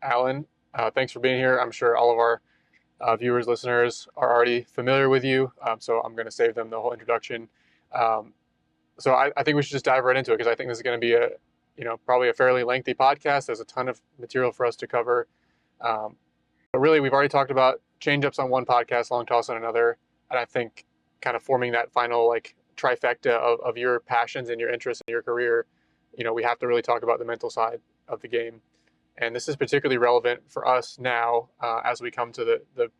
Alan. Thanks for being here. I'm sure all of our viewers, listeners are already familiar with you, so I'm going to save them the whole introduction. Um, so I think we should just dive right into it because I think this is going to be probably a fairly lengthy podcast. There's a ton of material for us to cover. Um, but really, we've already talked about change ups on one podcast, long toss on another, and I think kind of forming that final like trifecta of your passions and your interests in your career. We have to really talk about the mental side of the game. And this is particularly relevant for us now as we come to the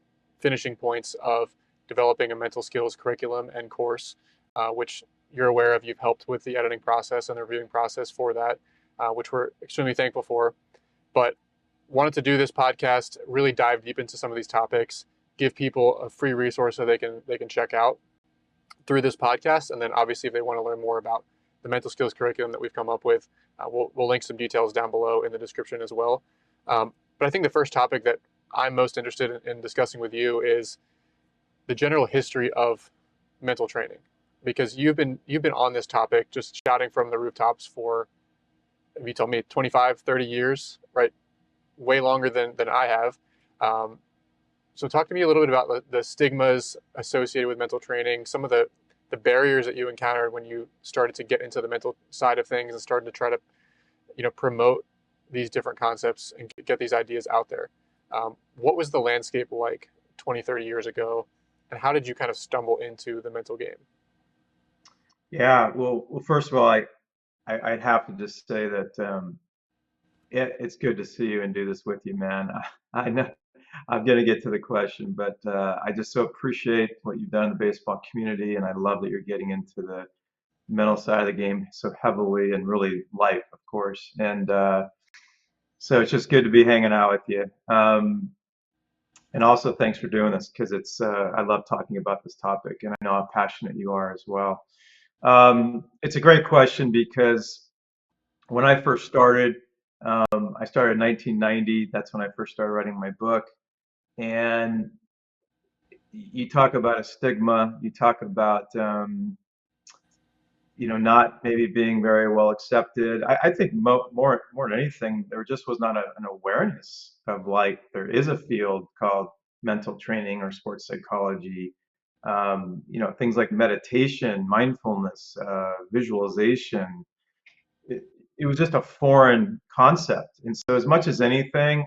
finishing points of developing a mental skills curriculum and course, which you're aware of. You've helped with the editing process and the reviewing process for that, which we're extremely thankful for. But wanted to do this podcast, really dive deep into some of these topics, give people a free resource so they can check out through this podcast. And then obviously, if they want to learn more about the mental skills curriculum that we've come up with, we'll link some details down below in the description as well. But I think the first topic that I'm most interested in discussing with you is the general history of mental training, because you've been on this topic just shouting from the rooftops for, if you told me 25, 30 years, right? Way longer than I have. Um, so talk to me a little bit about the stigmas associated with mental training, some of the barriers that you encountered when you started to get into the mental side of things and started to try to, promote these different concepts and get these ideas out there. What was the landscape like 20, 30 years ago, and how did you kind of stumble into the mental game? Yeah, well, first of all, I'd have to just say that it's good to see you and do this with you, man. I know I'm gonna get to the question, but I just so appreciate what you've done in the baseball community, and I love that you're getting into the mental side of the game so heavily and really life, of course. And so it's just good to be hanging out with you. And also, thanks for doing this because I love talking about this topic, and I know how passionate you are as well. It's a great question because when I first started, I started in 1990. That's when I first started writing my book. And you talk about a stigma, you talk about, not maybe being very well accepted. I think more than anything, there just was not an awareness of like there is a field called mental training or sports psychology. Things like meditation, mindfulness, visualization. It, it was just a foreign concept. And so, as much as anything,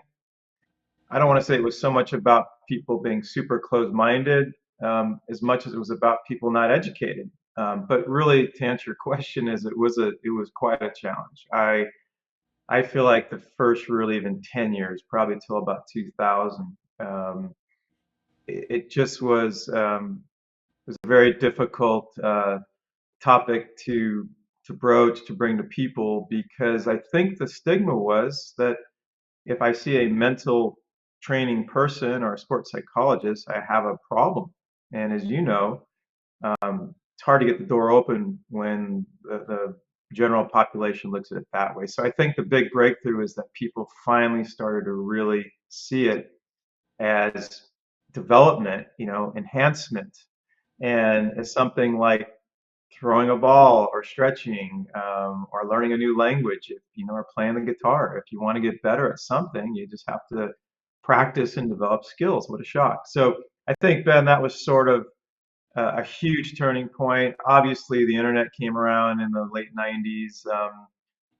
I don't want to say it was so much about people being super closed-minded, as much as it was about people not educated. But really, to answer your question, it was quite a challenge. I feel like the first really even 10 years, probably till about 2000, it just was a very difficult topic to broach to bring to people because I think the stigma was that if I see a mental training person or a sports psychologist, I have a problem. And as you know, it's hard to get the door open when the general population looks at it that way. So I think the big breakthrough is that people finally started to really see it as development, enhancement, and as something like throwing a ball or stretching or learning a new language if or playing the guitar. If you want to get better at something, you just have to practice and develop skills. What a shock. So I think, Ben, that was sort of a huge turning point. Obviously the internet came around in the late 90s.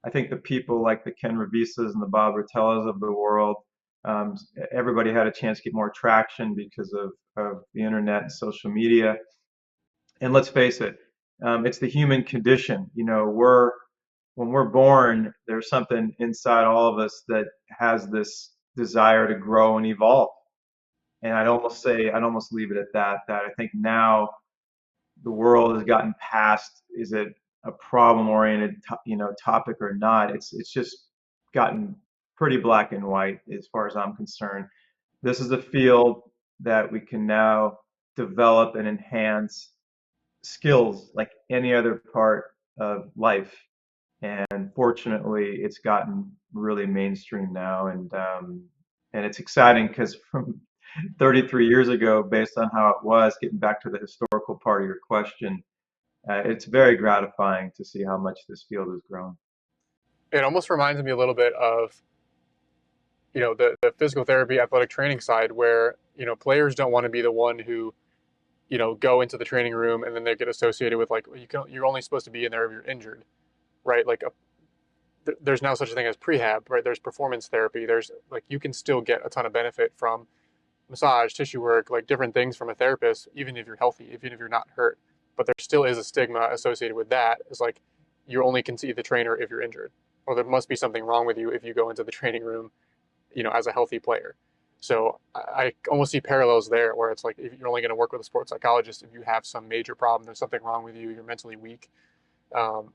I think the people like the Ken Revisas and the Bob Rotellas of the world, um, everybody had a chance to get more traction because of the internet and social media. And let's face it, it's the human condition. When we're born, there's something inside all of us that has this desire to grow and evolve. And I'd almost leave it at that. That I think now the world has gotten past, is it a problem-oriented, topic or not? It's just gotten pretty black and white as far as I'm concerned. This is a field that we can now develop and enhance skills like any other part of life. And fortunately, it's gotten really mainstream now, and it's exciting because from 33 years ago, based on how it was, getting back to the historical part of your question, it's very gratifying to see how much this field has grown. It almost reminds me a little bit of the physical therapy athletic training side where players don't want to be the one who go into the training room and then they get associated with like you're only supposed to be in there if you're injured, right? Like there's now such a thing as prehab, right? There's performance therapy. There's like you can still get a ton of benefit from massage, tissue work, like different things from a therapist, even if you're healthy, even if you're not hurt. But there still is a stigma associated with that. It's like you only can see the trainer if you're injured, or there must be something wrong with you if you go into the training room, as a healthy player. So I almost see parallels there, where it's like if you're only going to work with a sports psychologist if you have some major problem, there's something wrong with you, you're mentally weak. Um,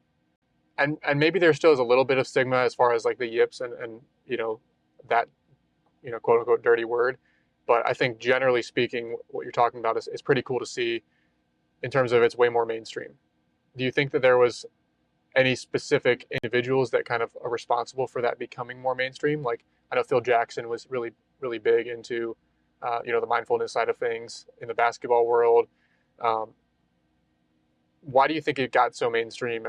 and maybe there still is a little bit of stigma as far as like the yips and that quote unquote dirty word. But I think generally speaking, what you're talking about is pretty cool to see in terms of it's way more mainstream. Do you think that there was any specific individuals that kind of are responsible for that becoming more mainstream? Like I know Phil Jackson was really, really big into, the mindfulness side of things in the basketball world. Um, why do you think it got so mainstream,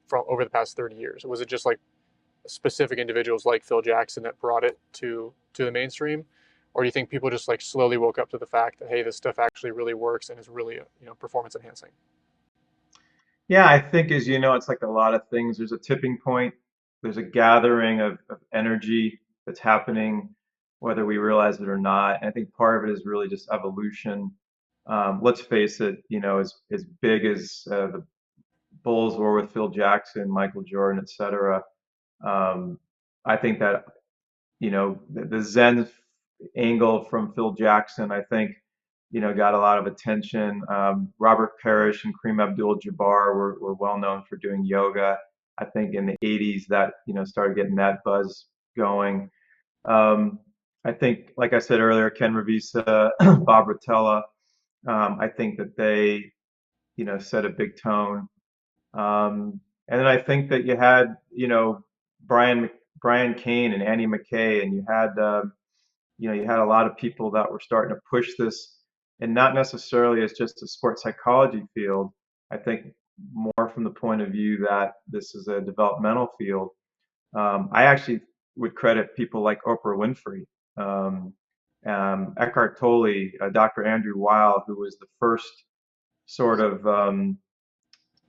from over the past 30 years? Was it just like specific individuals like Phil Jackson that brought it to the mainstream, or do you think people just like slowly woke up to the fact that hey, this stuff actually really works and is really performance enhancing? Yeah, I think as you know, it's like a lot of things. There's a tipping point. There's a gathering of energy that's happening, whether we realize it or not. And I think part of it is really just evolution. Let's face it, as big as the Bulls were with Phil Jackson, Michael Jordan, et cetera. Um, I think that the Zen angle from Phil Jackson, I think, got a lot of attention. Robert Parrish and Kareem Abdul-Jabbar were well known for doing yoga. I think in the 80s that, started getting that buzz going. Um, I think, like I said earlier, Ken Ravisa, Bob Rotella, I think that they, set a big tone. And then I think that you had, Brian Brian Kane and Annie McKay, and you had a lot of people that were starting to push this, and not necessarily as just a sports psychology field. I think more from the point of view that this is a developmental field. I actually would credit people like Oprah Winfrey, um, Eckhart Tolle, Dr. Andrew Weil, who was the first sort of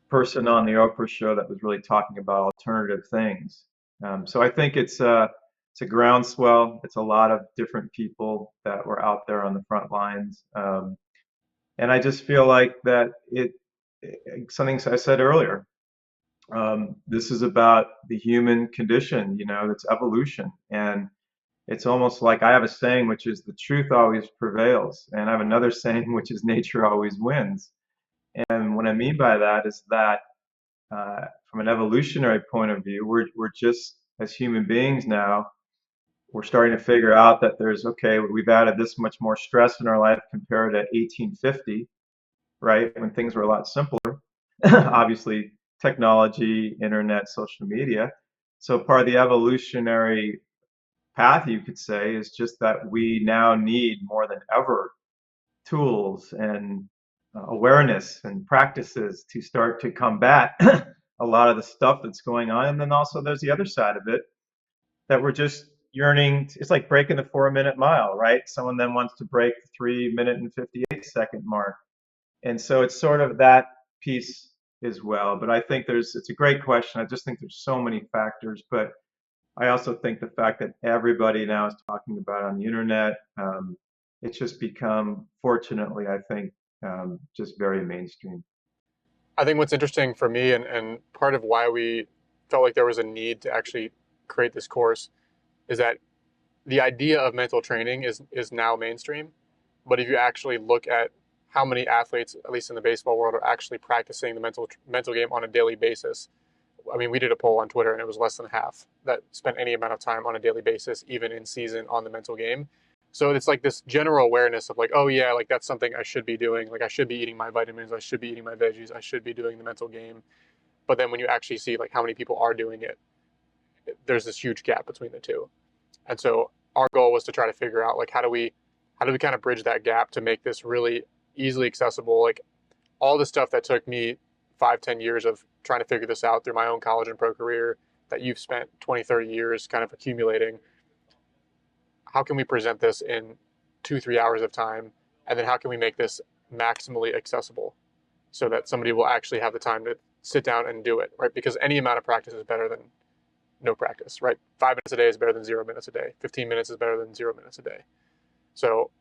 person on the Oprah show that was really talking about alternative things. So I think it's a groundswell. It's a lot of different people that were out there on the front lines, and I just feel like that something I said earlier. This is about the human condition. It's evolution, and it's almost like I have a saying which is the truth always prevails, and I have another saying which is nature always wins. And what I mean by that is that from an evolutionary point of view, we're just as human beings now, we're starting to figure out that okay, we've added this much more stress in our life compared to 1850, right? When things were a lot simpler. Obviously, technology, internet, social media. So part of the evolutionary path, you could say, is just that we now need more than ever tools and awareness and practices to start to combat a lot of the stuff that's going on. And then also there's the other side of it that we're just yearning. It's like breaking the 4 minute mile, right? Someone then wants to break the 3 minute and 58 second mark. And so it's sort of that piece as well. But I think it's a great question. I just think there's so many factors. But I also think the fact that everybody now is talking about it on the internet, it's just become, fortunately, I think, just very mainstream. I think what's interesting for me and part of why we felt like there was a need to actually create this course is that the idea of mental training is now mainstream. But if you actually look at how many athletes, at least in the baseball world, are actually practicing the mental game on a daily basis, I mean, we did a poll on Twitter and it was less than half that spent any amount of time on a daily basis, even in season, on the mental game. So it's like this general awareness of like, oh yeah, like that's something I should be doing. Like I should be eating my vitamins, I should be eating my veggies, I should be doing the mental game. But then when you actually see like how many people are doing it, there's this huge gap between the two. And so our goal was to try to figure out like how do we kind of bridge that gap to make this really easily accessible. Like all the stuff that took me 5, 10 years of trying to figure this out through my own college and pro career that you've spent 20, 30 years kind of accumulating. how can we present this in 2, 3 hours of time, and then how can we make this maximally accessible so that somebody will actually have the time to sit down and do it, right? Because any amount of practice is better than no practice, right? 5 minutes a day is better than 0 minutes a day. 15 minutes is better than 0 minutes a day. So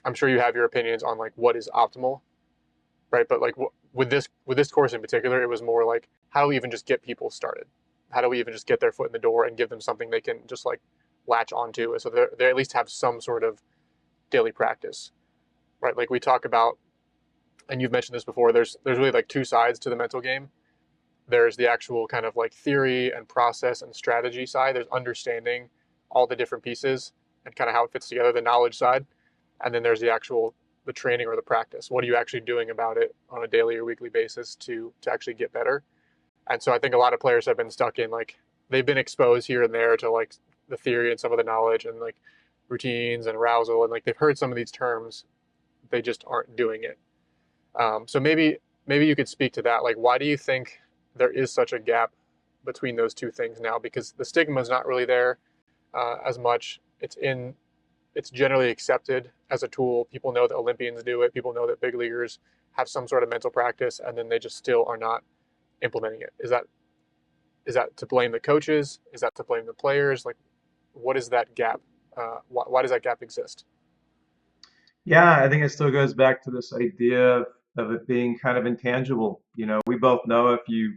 I'm sure you have your opinions on like what is optimal, right? But like with this course in particular, it was more like how do we even just get people started? How do we even just get their foot in the door and give them something they can just like latch onto, so they at least have some sort of daily practice, right? Like we talk about, and you've mentioned this before. There's really like two sides to the mental game. There's the actual kind of like theory and process and strategy side. There's understanding all the different pieces and kind of how it fits together, the knowledge side. And then there's the training or the practice. What are you actually doing about it on a daily or weekly basis to actually get better? And so I think a lot of players have been stuck in like they've been exposed here and there to like the theory and some of the knowledge and like routines and arousal, and like they've heard some of these terms, they just aren't doing it. So maybe you could speak to that. Like, why do you think there is such a gap between those two things now? Because the stigma is not really there as much. It's generally accepted as a tool. People know that Olympians do it. People know that big leaguers have some sort of mental practice, and then they just still are not implementing it. Is that to blame the coaches? Is that to blame the players? Like, what is that gap? Why does that gap exist? Yeah, I think it still goes back to this idea of it being kind of intangible. We both know if you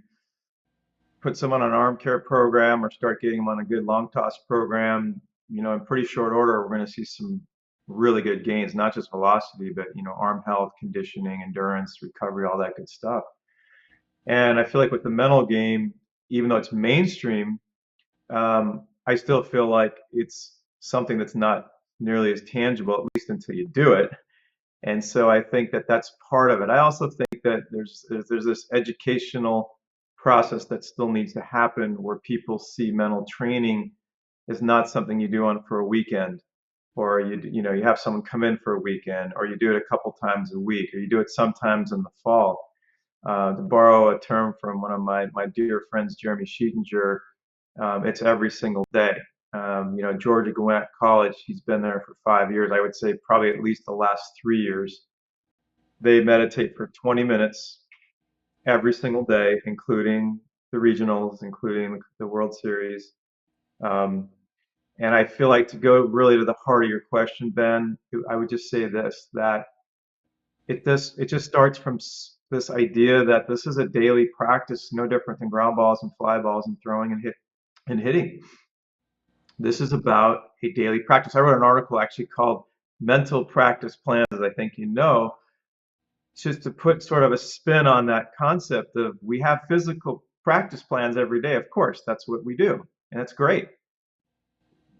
put someone on an arm care program or start getting them on a good long toss program, in pretty short order, we're going to see some really good gains, not just velocity, but, arm health, conditioning, endurance, recovery, all that good stuff. And I feel like with the mental game, even though it's mainstream, I still feel like it's something that's not nearly as tangible, at least until you do it. And so I think that that's part of it. I also think that there's this educational process that still needs to happen where people see mental training as not something you do on for a weekend, or you have someone come in for a weekend, or you do it a couple times a week, or you do it sometimes in the fall. To borrow a term from one of my dear friends, Jeremy Sheetinger, it's every single day. Georgia Gwinnett College, he's been there for 5 years. I would say probably at least the last 3 years. They meditate for 20 minutes every single day, including the regionals, including the World Series. Um, and I feel like to go really to the heart of your question, Ben, I would just say this, that it just starts from this idea that this is a daily practice, no different than ground balls and fly balls and throwing and hitting. This is about a daily practice. I wrote an article actually called Mental Practice Plans, as I think you know, just to put sort of a spin on that concept of we have physical practice plans every day. Of course, that's what we do, and that's great.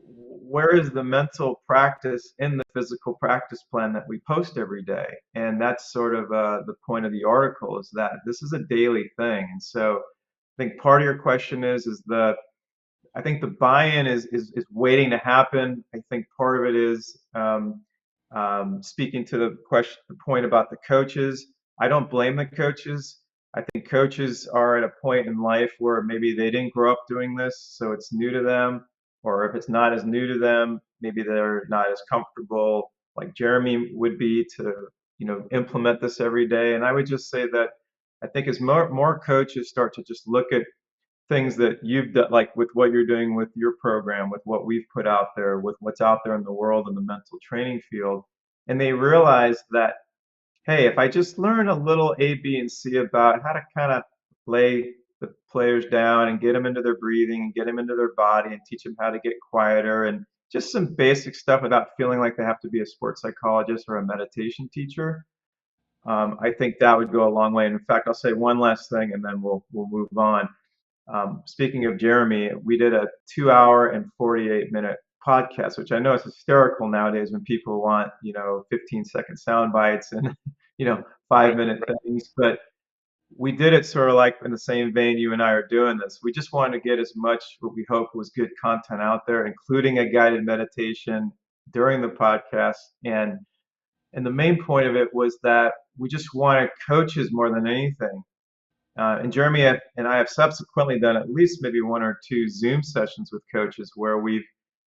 Where is the mental practice in the physical practice plan that we post every day? And that's sort of the point of the article, is that this is a daily thing. And so I think part of your question is I think the buy-in is waiting to happen. I think part of it is speaking to the point about the coaches. I don't blame the coaches. I think coaches are at a point in life where maybe they didn't grow up doing this, so it's new to them. Or if it's not as new to them, maybe they're not as comfortable like Jeremy would be to, implement this every day. And I would just say that I think as more coaches start to just look at things that you've done, like with what you're doing with your program, with what we've put out there, with what's out there in the world in the mental training field, and they realize that, hey, if I just learn a little A, B, and C about how to kind of lay the players down and get them into their breathing and get them into their body and teach them how to get quieter and just some basic stuff without feeling like they have to be a sports psychologist or a meditation teacher. I think that would go a long way. And in fact, I'll say one last thing and then we'll move on. Speaking of Jeremy, we did a 2 hour and 48-minute podcast, which I know is hysterical nowadays when people want, 15-second sound bites and, you know, five Right, minute right. things. But we did it sort of like in the same vein you and I are doing this. We just wanted to get as much what we hope was good content out there, including a guided meditation during the podcast. And the main point of it was that we just wanted coaches more than anything, and Jeremy and I have subsequently done at least maybe one or two Zoom sessions with coaches where we've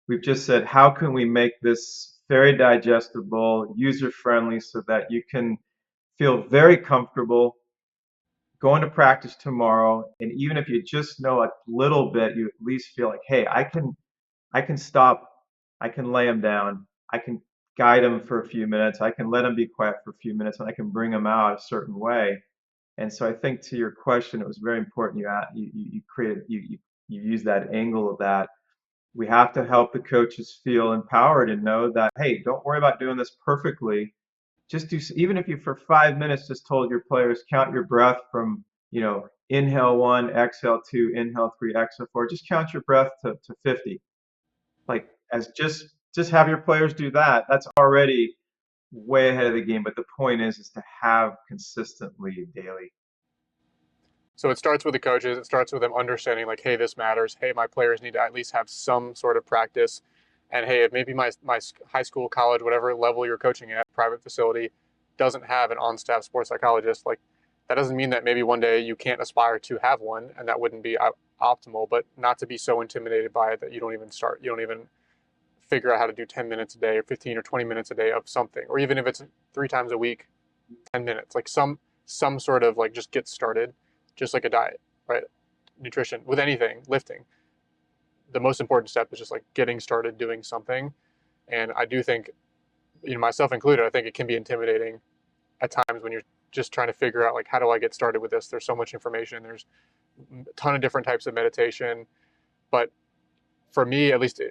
we've just said, how can we make this very digestible, user friendly so that you can feel very comfortable going to practice tomorrow, and even if you just know a little bit, you at least feel like, hey, I can stop, I can lay them down, I can guide them for a few minutes, I can let them be quiet for a few minutes, and I can bring them out a certain way. And so I think to your question, it was very important you created you use that angle of that. We have to help the coaches feel empowered and know that, hey, don't worry about doing this perfectly. Just do, even if you for 5 minutes just told your players count your breath from, inhale one, exhale two, inhale three, exhale four. Just count your breath to 50. Like, as just have your players do that. That's already way ahead of the game. But the point is to have consistently daily. So it starts with the coaches. It starts with them understanding, like, hey, this matters. Hey, my players need to at least have some sort of practice. And hey, if maybe my high school, college, whatever level you're coaching at, private facility, doesn't have an on-staff sports psychologist, like, that doesn't mean that maybe one day you can't aspire to have one, and that wouldn't be optimal. But not to be so intimidated by it that you don't even start. You don't even figure out how to do 10 minutes a day or 15 or 20 minutes a day of something, or even if it's 3 times a week, 10 minutes, like some sort of, like, just get started, just like a diet, right? Nutrition, with anything, lifting, the most important step is just like getting started doing something. And I do think, myself included, I think it can be intimidating at times when you're just trying to figure out, like, how do I get started with this? There's so much information, there's a ton of different types of meditation. But for me, at least,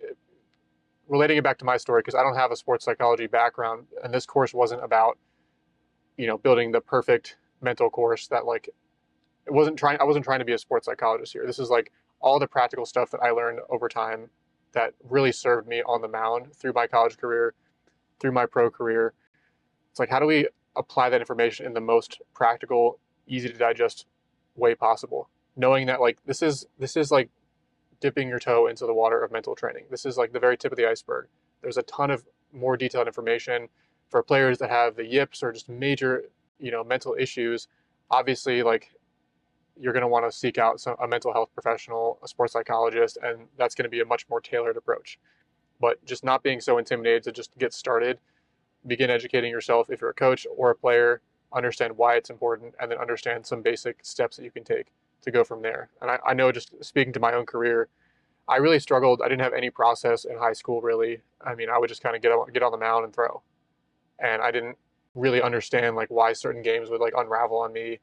relating it back to my story, because I don't have a sports psychology background, and this course wasn't about, building the perfect mental course that, like, I wasn't trying to be a sports psychologist here. This is like all the practical stuff that I learned over time that really served me on the mound through my college career, through my pro career. It's like, how do we apply that information in the most practical, easy to digest way possible? Knowing that, like, this is like dipping your toe into the water of mental training. This is like the very tip of the iceberg. There's a ton of more detailed information for players that have the yips or just major, mental issues. Obviously, like, you're going to want to seek out a mental health professional, a sports psychologist, and that's going to be a much more tailored approach. But just not being so intimidated to just get started, begin educating yourself if you're a coach or a player, understand why it's important, and then understand some basic steps that you can take to go from there. And I know, just speaking to my own career, I really struggled. I didn't have any process in high school, really. I mean, I would just kind of get on the mound and throw, and I didn't really understand, like, why certain games would, like, unravel on me,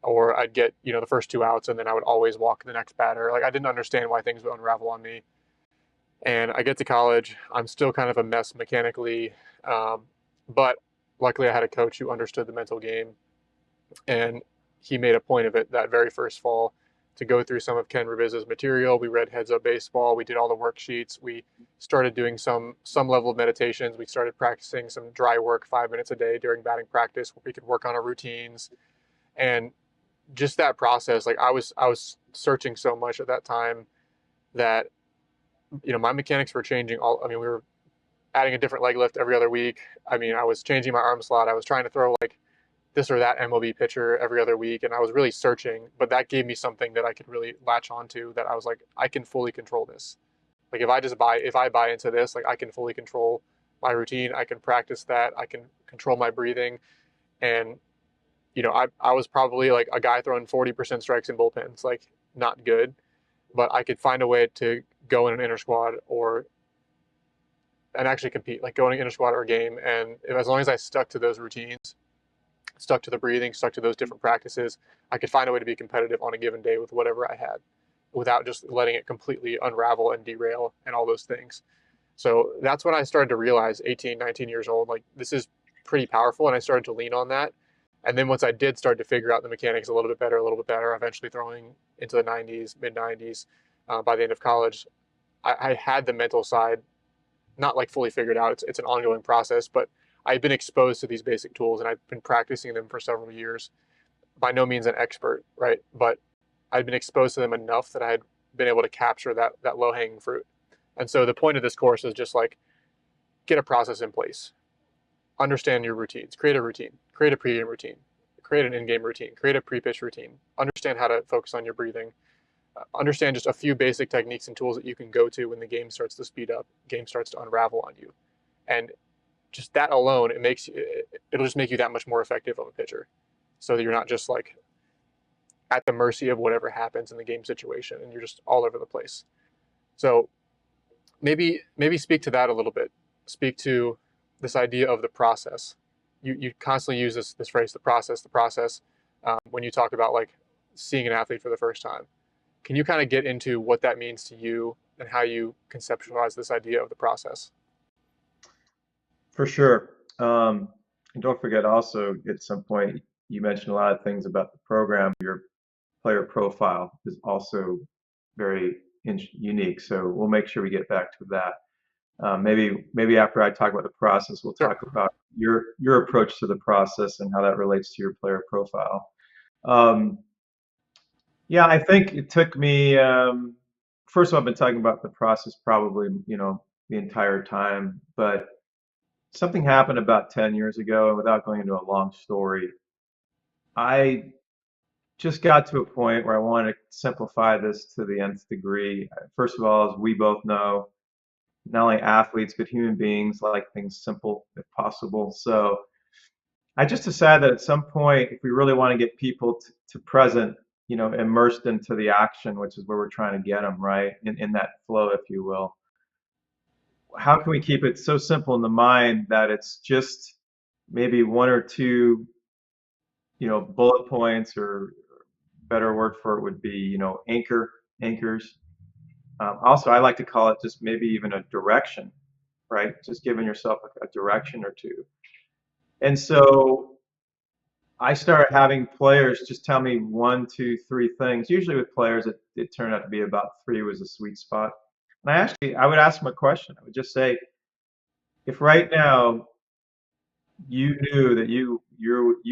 or I'd get, the first 2 outs and then I would always walk the next batter. Like, I didn't understand why things would unravel on me. And I get to college, I'm still kind of a mess mechanically, but luckily I had a coach who understood the mental game, and he made a point of it that very first fall to go through some of Ken Reviz's material. We read Heads Up Baseball. We did all the worksheets. We started doing some level of meditations. We started practicing some dry work 5 minutes a day during batting practice, where we could work on our routines. And just that process, like, I was searching so much at that time that, my mechanics were changing. I mean, we were adding a different leg lift every other week. I mean, I was changing my arm slot. I was trying to throw, like, this or that MLB pitcher every other week, and I was really searching. But that gave me something that I could really latch onto, that I was like, I can fully control this. Like, if I buy into this, like, I can fully control my routine. I can practice that. I can control my breathing. And I was probably like a guy throwing 40% strikes in bullpens, like, not good, but I could find a way to go in an inter squad and actually compete, like, go in an inter squad or game. And as long as I stuck to those routines, stuck to the breathing, stuck to those different practices, I could find a way to be competitive on a given day with whatever I had, without just letting it completely unravel and derail and all those things. So that's when I started to realize, 18, 19 years old, like, this is pretty powerful. And I started to lean on that. And then once I did start to figure out the mechanics a little bit better, eventually throwing into the 90s, mid 90s, by the end of college, I had the mental side not, like, fully figured out. It's an ongoing process, but I've been exposed to these basic tools and I've been practicing them for several years. By no means an expert, right? But I'd been exposed to them enough that I had been able to capture that low hanging fruit. And so the point of this course is just, like, get a process in place, understand your routines, create a routine, create a pregame routine, create an in-game routine, create a pre-pitch routine, understand how to focus on your breathing, understand just a few basic techniques and tools that you can go to when the game starts to speed up, game starts to unravel on you, and just that alone, it'll just make you that much more effective of a pitcher, so that you're not just like at the mercy of whatever happens in the game situation, and you're just all over the place. So maybe speak to that a little bit. Speak to this idea of the process. You constantly use this phrase, the process, when you talk about like seeing an athlete for the first time. Can you kind of get into what that means to you and how you conceptualize this idea of the process? For sure. And don't forget also at some point you mentioned a lot of things about the program. Your player profile is also very unique. So we'll make sure we get back to that. Maybe after I talk about the process, we'll Sure. talk about your approach to the process and how that relates to your player profile. Um, yeah, I think it took me. First of all, I've been talking about the process probably the entire time, but something happened about 10 years ago, and without going into a long story, I just got to a point where I wanted to simplify this to the nth degree. First of all, as we both know, not only athletes, but human beings like things simple if possible. So I just decided that at some point, if we really want to get people to present, immersed into the action, which is where we're trying to get them, right? In that flow, if you will. How can we keep it so simple in the mind that it's just maybe one or two, bullet points, or better word for it would be, anchors. Also, I like to call it just maybe even a direction, right? Just giving yourself a direction or two. And so I started having players just tell me one, two, three things. Usually with players, it turned out to be about three was a sweet spot. And I would ask them a question. I would just say, if right now you knew that you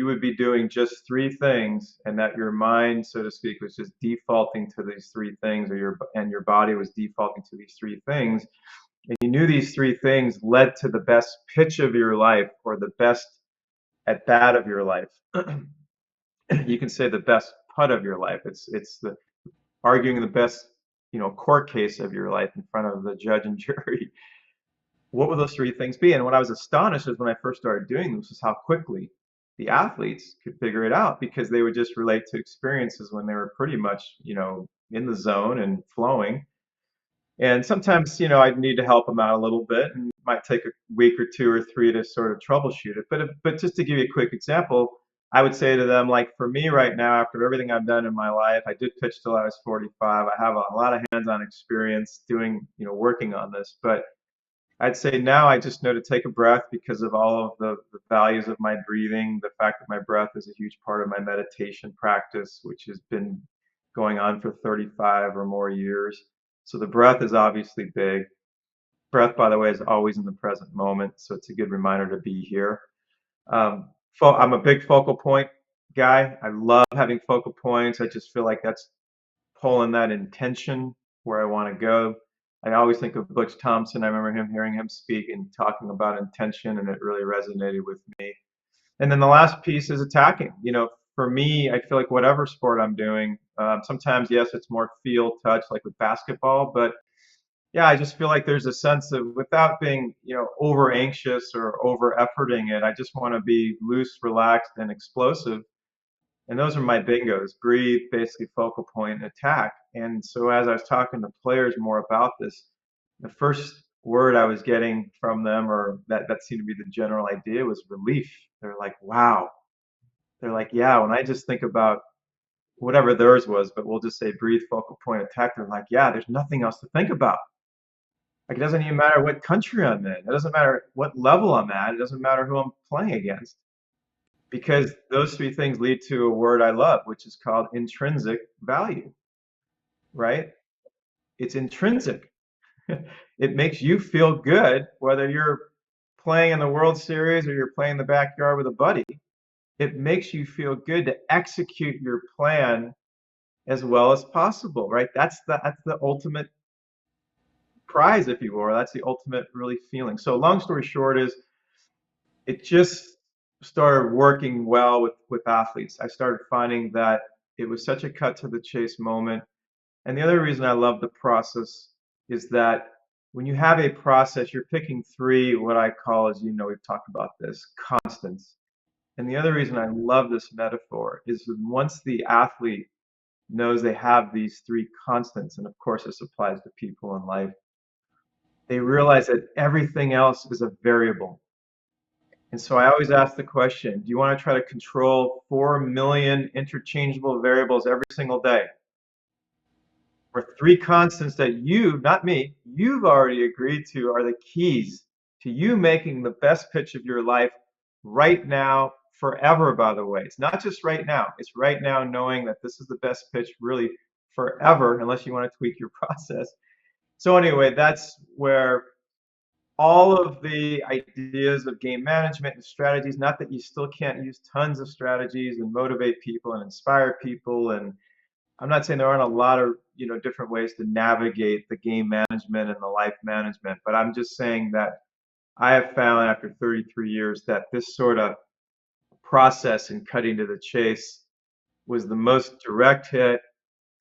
would be doing just three things, and that your mind, so to speak, was just defaulting to these three things, or your body was defaulting to these three things, and you knew these three things led to the best pitch of your life or the best at bat of your life. You can say the best putt of your life. It's the arguing the best, court case of your life in front of the judge and jury. What would those three things be? And what I was astonished is when I first started doing this is how quickly the athletes could figure it out, because they would just relate to experiences when they were pretty much, in the zone and flowing. And sometimes, I'd need to help them out a little bit, and it might take a week or two or three to sort of troubleshoot it. But just to give you a quick example, I would say to them, like for me right now, after everything I've done in my life, I did pitch till I was 45. I have a lot of hands-on experience doing, working on this. But I'd say now I just know to take a breath because of all of the values of my breathing, the fact that my breath is a huge part of my meditation practice, which has been going on for 35 or more years. So the breath is obviously big. Breath, by the way, is always in the present moment, so it's a good reminder to be here. I'm a big focal point guy. I love having focal points. I just feel like that's pulling that intention where I want to go. I always think of Butch Thompson. I remember hearing him speak and talking about intention, and it really resonated with me. And then the last piece is attacking. For me, I feel like whatever sport I'm doing, sometimes yes, it's more feel touch, like with basketball, but yeah, I just feel like there's a sense of, without being, over anxious or over efforting it, I just want to be loose, relaxed, and explosive. And those are my bingos: breathe, basically focal point, attack. And so as I was talking to players more about this, the first word I was getting from them, or that seemed to be the general idea, was relief. They're like, wow. They're like, yeah, when I just think about whatever theirs was, but we'll just say breathe, focal point, attack, they're like, yeah, there's nothing else to think about. Like, it doesn't even matter what country I'm in. It doesn't matter what level I'm at. It doesn't matter who I'm playing against, because those three things lead to a word I love, which is called intrinsic value, right? It's intrinsic. It makes you feel good whether you're playing in the World Series or you're playing in the backyard with a buddy. It makes you feel good to execute your plan as well as possible, right? That's the ultimate prize, if you will, or that's the ultimate really feeling. So long story short is, it just started working well with athletes. I started finding that it was such a cut to the chase moment. And the other reason I love the process is that when you have a process, you're picking three, what I call, as you know, we've talked about this, constants. And the other reason I love this metaphor is that once the athlete knows they have these three constants, and of course this applies to people in life, they realize that everything else is a variable. And so I always ask the question, do you want to try to control 4 million interchangeable variables every single day? Or three constants that you, not me, you've already agreed to are the keys to you making the best pitch of your life right now, forever, by the way. It's not just right now. It's right now knowing that this is the best pitch really forever, unless you want to tweak your process. So anyway, that's where all of the ideas of game management and strategies, not that you still can't use tons of strategies and motivate people and inspire people. And I'm not saying there aren't a lot of, different ways to navigate the game management and the life management, but I'm just saying that I have found after 33 years that this sort of process and cutting to the chase was the most direct hit,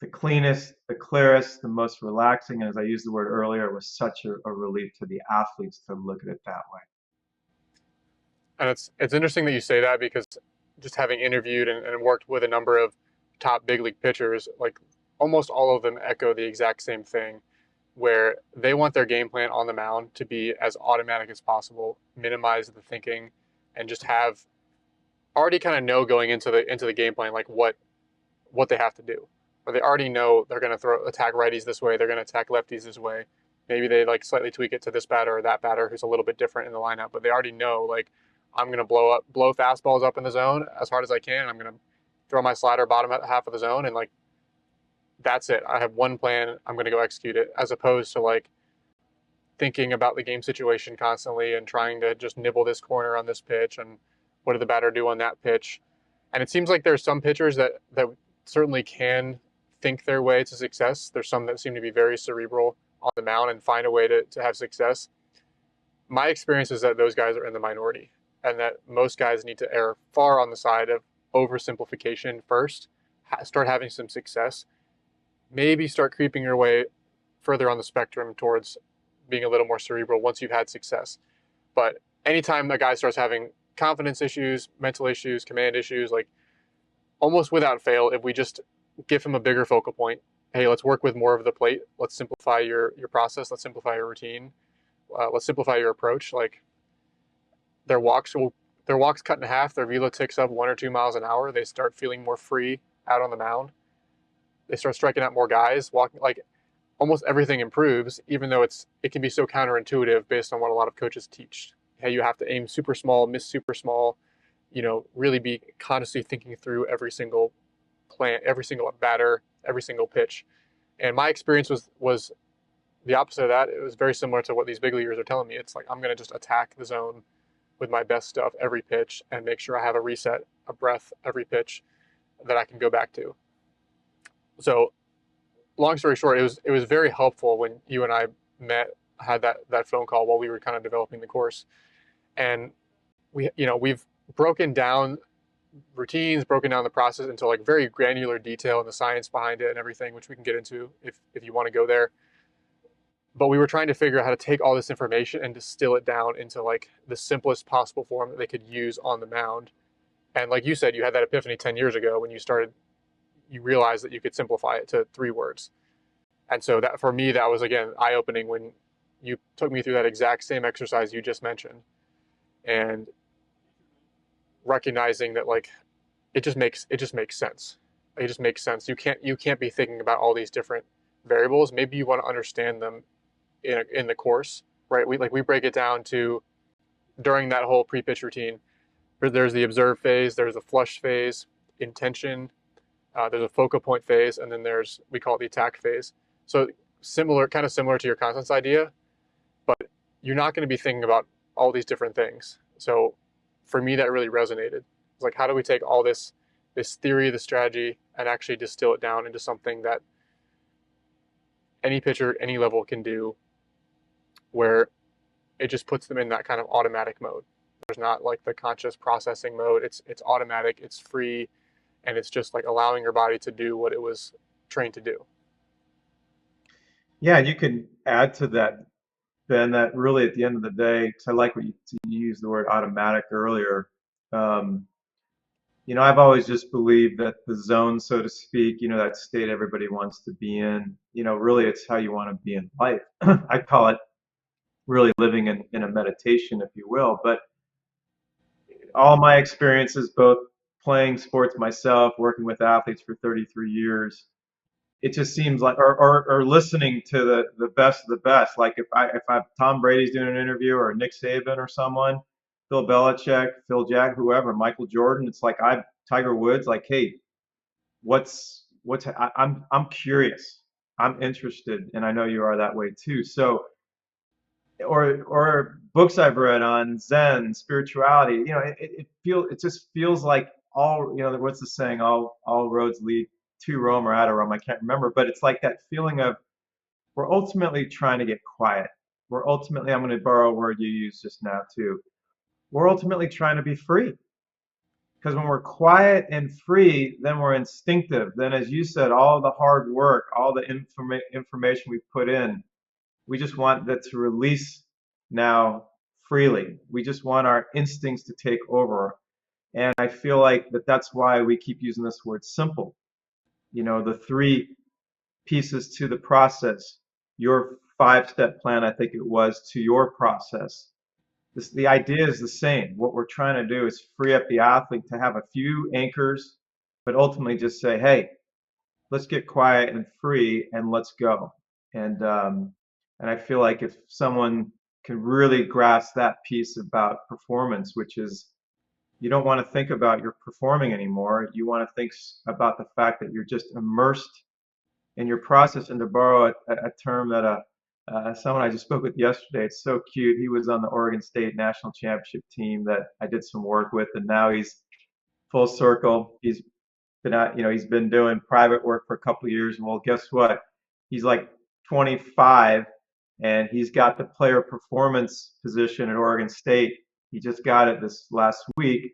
the cleanest, the clearest, the most relaxing, and as I used the word earlier, it was such a relief to the athletes to look at it that way. And it's interesting that you say that because just having interviewed and worked with a number of top big league pitchers, like almost all of them echo the exact same thing, where they want their game plan on the mound to be as automatic as possible, minimize the thinking, and just have already kind of know going into the game plan like what they have to do. Or they already know they're going to throw attack righties this way, they're going to attack lefties this way. Maybe they like slightly tweak it to this batter or that batter who's a little bit different in the lineup, but they already know like I'm going to blow fastballs up in the zone as hard as I can. I'm going to throw my slider bottom half of the zone, and like that's it. I have one plan. I'm going to go execute it, as opposed to like thinking about the game situation constantly and trying to just nibble this corner on this pitch and what did the batter do on that pitch. And it seems like there's some pitchers that certainly can think their way to success. There's some that seem to be very cerebral on the mound and find a way to have success. My experience is that those guys are in the minority and that most guys need to err far on the side of oversimplification first, start having some success, maybe start creeping your way further on the spectrum towards being a little more cerebral once you've had success. But anytime a guy starts having confidence issues, mental issues, command issues, like almost without fail, if we just give him a bigger focal point, hey, let's work with more of the plate. Let's simplify your process. Let's simplify your routine. Let's simplify your approach. Like their walks cut in half. Their velo ticks up 1 or 2 miles an hour. They start feeling more free out on the mound. They start striking out more guys. Walking like almost everything improves, even though it can be so counterintuitive based on what a lot of coaches teach. Hey, you have to aim super small, miss super small, really be consciously thinking through every single plan, every single batter, every single pitch. And my experience was the opposite of that. It was very similar to what these big leaguers are telling me. It's like I'm going to just attack the zone with my best stuff every pitch and make sure I have a reset, a breath every pitch that I can go back to. So long story short, it was very helpful when you and I had that phone call while we were kind of developing the course, and we've broken down routines, broken down the process into like very granular detail and the science behind it and everything, which we can get into if you want to go there. But we were trying to figure out how to take all this information and distill it down into like the simplest possible form that they could use on the mound. And like you said, you had that epiphany 10 years ago when you realized that you could simplify it to 3 words. And so that for me, that was again eye-opening when you took me through that exact same exercise you just mentioned, and recognizing that like it just makes sense. It just makes sense. You can't be thinking about all these different variables. Maybe you want to understand them in the course, right? We break it down to during that whole pre-pitch routine. There's the observe phase, there's the flush phase, intention, there's a focal point phase, and then we call it the attack phase. So kind of similar to your constants idea, but you're not going to be thinking about all these different things. So for me, that really resonated. It's like, how do we take all this theory, the strategy, and actually distill it down into something that any pitcher, any level can do, where it just puts them in that kind of automatic mode. There's not like the conscious processing mode. It's automatic, it's free, and it's just like allowing your body to do what it was trained to do. Yeah, you can add to that, Ben, that really at the end of the day, 'cause I like what you used the word automatic earlier. Um, I've always just believed that the zone, so to speak, that state everybody wants to be in, really it's how you want to be in life. I call it really living in a meditation, if you will. But all my experiences, both playing sports myself, working with athletes for 33 years, it just seems like, or listening to the best of the best. Like if I Tom Brady's doing an interview or Nick Saban or someone, Bill Belichick, Phil Jack, whoever, Michael Jordan, it's like Tiger Woods, like, hey, I'm curious, I'm interested, and I know you are that way too. So or books I've read on Zen, spirituality, it just feels like all, what's the saying? All roads lead to Rome or out of Rome. I can't remember, but it's like that feeling of we're ultimately trying to get quiet. We're ultimately, I'm going to borrow a word you used just now too. We're ultimately trying to be free. Because when we're quiet and free, then we're instinctive. Then, as you said, all the hard work, all the information we put in, we just want that to release now freely. We just want our instincts to take over. And I feel like that's why we keep using this word simple. The three pieces to the process, your 5-step plan, I think it was, to your process. The idea is the same. What we're trying to do is free up the athlete to have a few anchors, but ultimately just say, hey, let's get quiet and free and let's go. And I feel like if someone can really grasp that piece about performance, which is you don't want to think about your performing anymore. You want to think about the fact that you're just immersed in your process. And to borrow a term that someone I just spoke with yesterday, it's so cute. He was on the Oregon State national championship team that I did some work with, and now he's full circle. He's been doing private work for a couple of years. And well, guess what? He's like 25 and he's got the player performance position at Oregon State. He just got it this last week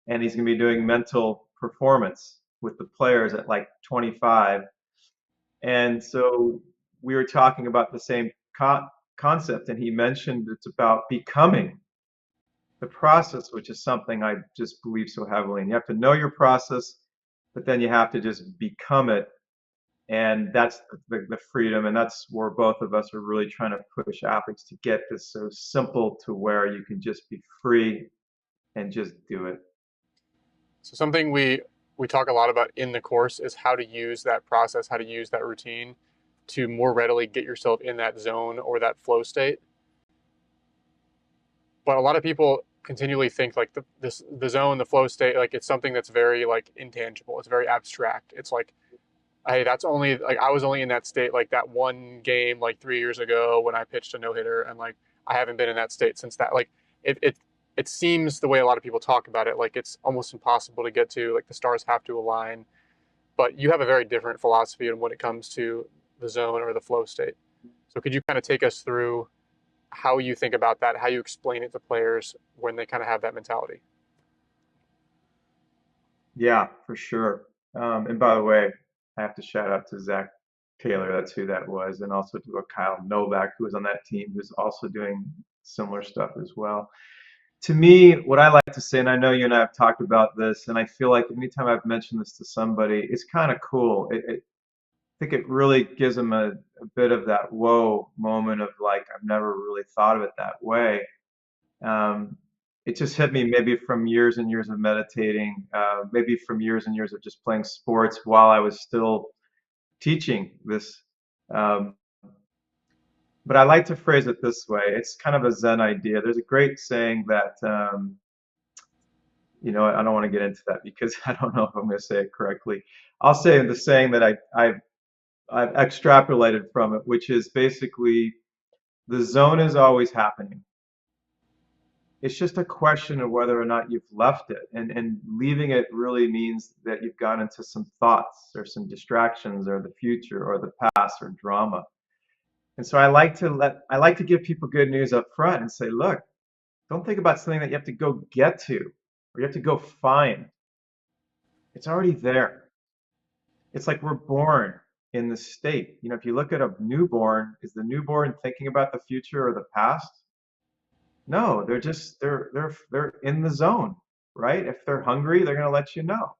and he's going to be doing mental performance with the players at like 25. And so we were talking about the same concept, and he mentioned it's about becoming the process, which is something I just believe so heavily in. You have to know your process, but then you have to just become it. And that's the freedom. And that's where both of us are really trying to push athletes to get this so simple to where you can just be free and just do it. So something we talk a lot about in the course is how to use that process, how to use that routine to more readily get yourself in that zone or that flow state. But a lot of people continually think like the zone, the flow state, like it's something that's very like intangible. It's very abstract. It's like, hey, that's only like I was only in that state like that one game like 3 years ago when I pitched a no hitter, and like I haven't been in that state since that. Like it seems the way a lot of people talk about it, like it's almost impossible to get to. Like the stars have to align. But you have a very different philosophy when it comes to the zone or the flow state. So could you kind of take us through how you think about that, how you explain it to players when they kind of have that mentality? Yeah, for sure. And by the way, I have to shout out to Zach Taylor. That's who that was. And also to Kyle Novak, who was on that team, who's also doing similar stuff as well. To me, what I like to say, and I know you and I have talked about this, and I feel like anytime I've mentioned this to somebody, it's kind of cool. I think it really gives them a bit of that whoa moment of like, I've never really thought of it that way. Um, it just hit me maybe from years and years of meditating, maybe from years and years of just playing sports while I was still teaching this. Um, but I like to phrase it this way. It's kind of a Zen idea. There's a great saying that, I don't want to get into that because I don't know if I'm going to say it correctly. I'll say the saying that I've extrapolated from it, which is basically the zone is always happening. It's just a question of whether or not you've left it. And leaving it really means that you've gone into some thoughts or some distractions or the future or the past or drama. And so I like to give people good news up front and say, look, don't think about something that you have to go get to or you have to go find. It's already there. It's like we're born in the state. You know, if you look at a newborn, is the newborn thinking about the future or the past? No, they're just they're in the zone, right? If they're hungry, they're going to let you know.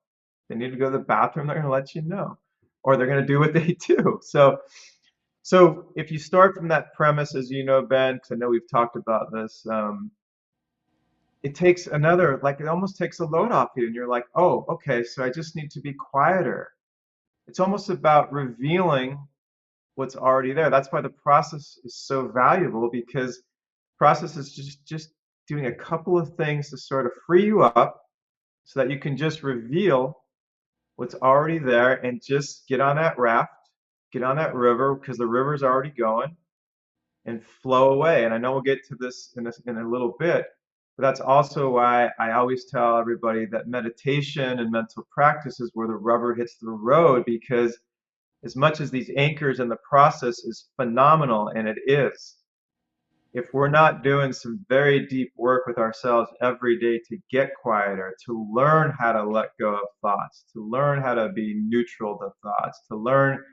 They need to go to the bathroom, they're going to let you know. Or they're going to do what they do. So if you start from that premise, as you know, Ben, 'cause I know we've talked about this, it takes another, like it almost takes a load off you, and you're like, oh, okay, so I just need to be quieter. It's almost about revealing what's already there. That's why the process is so valuable because process is just doing a couple of things to sort of free you up so that you can just reveal what's already there and just get on that raft, get on that river because the river's already going and flow away. And I know we'll get to this in a little bit, but that's also why I always tell everybody that meditation and mental practice is where the rubber hits the road because as much as these anchors in the process is phenomenal, and it is, if we're not doing some very deep work with ourselves every day to get quieter, to learn how to let go of thoughts, to learn how to be neutral to thoughts, to learn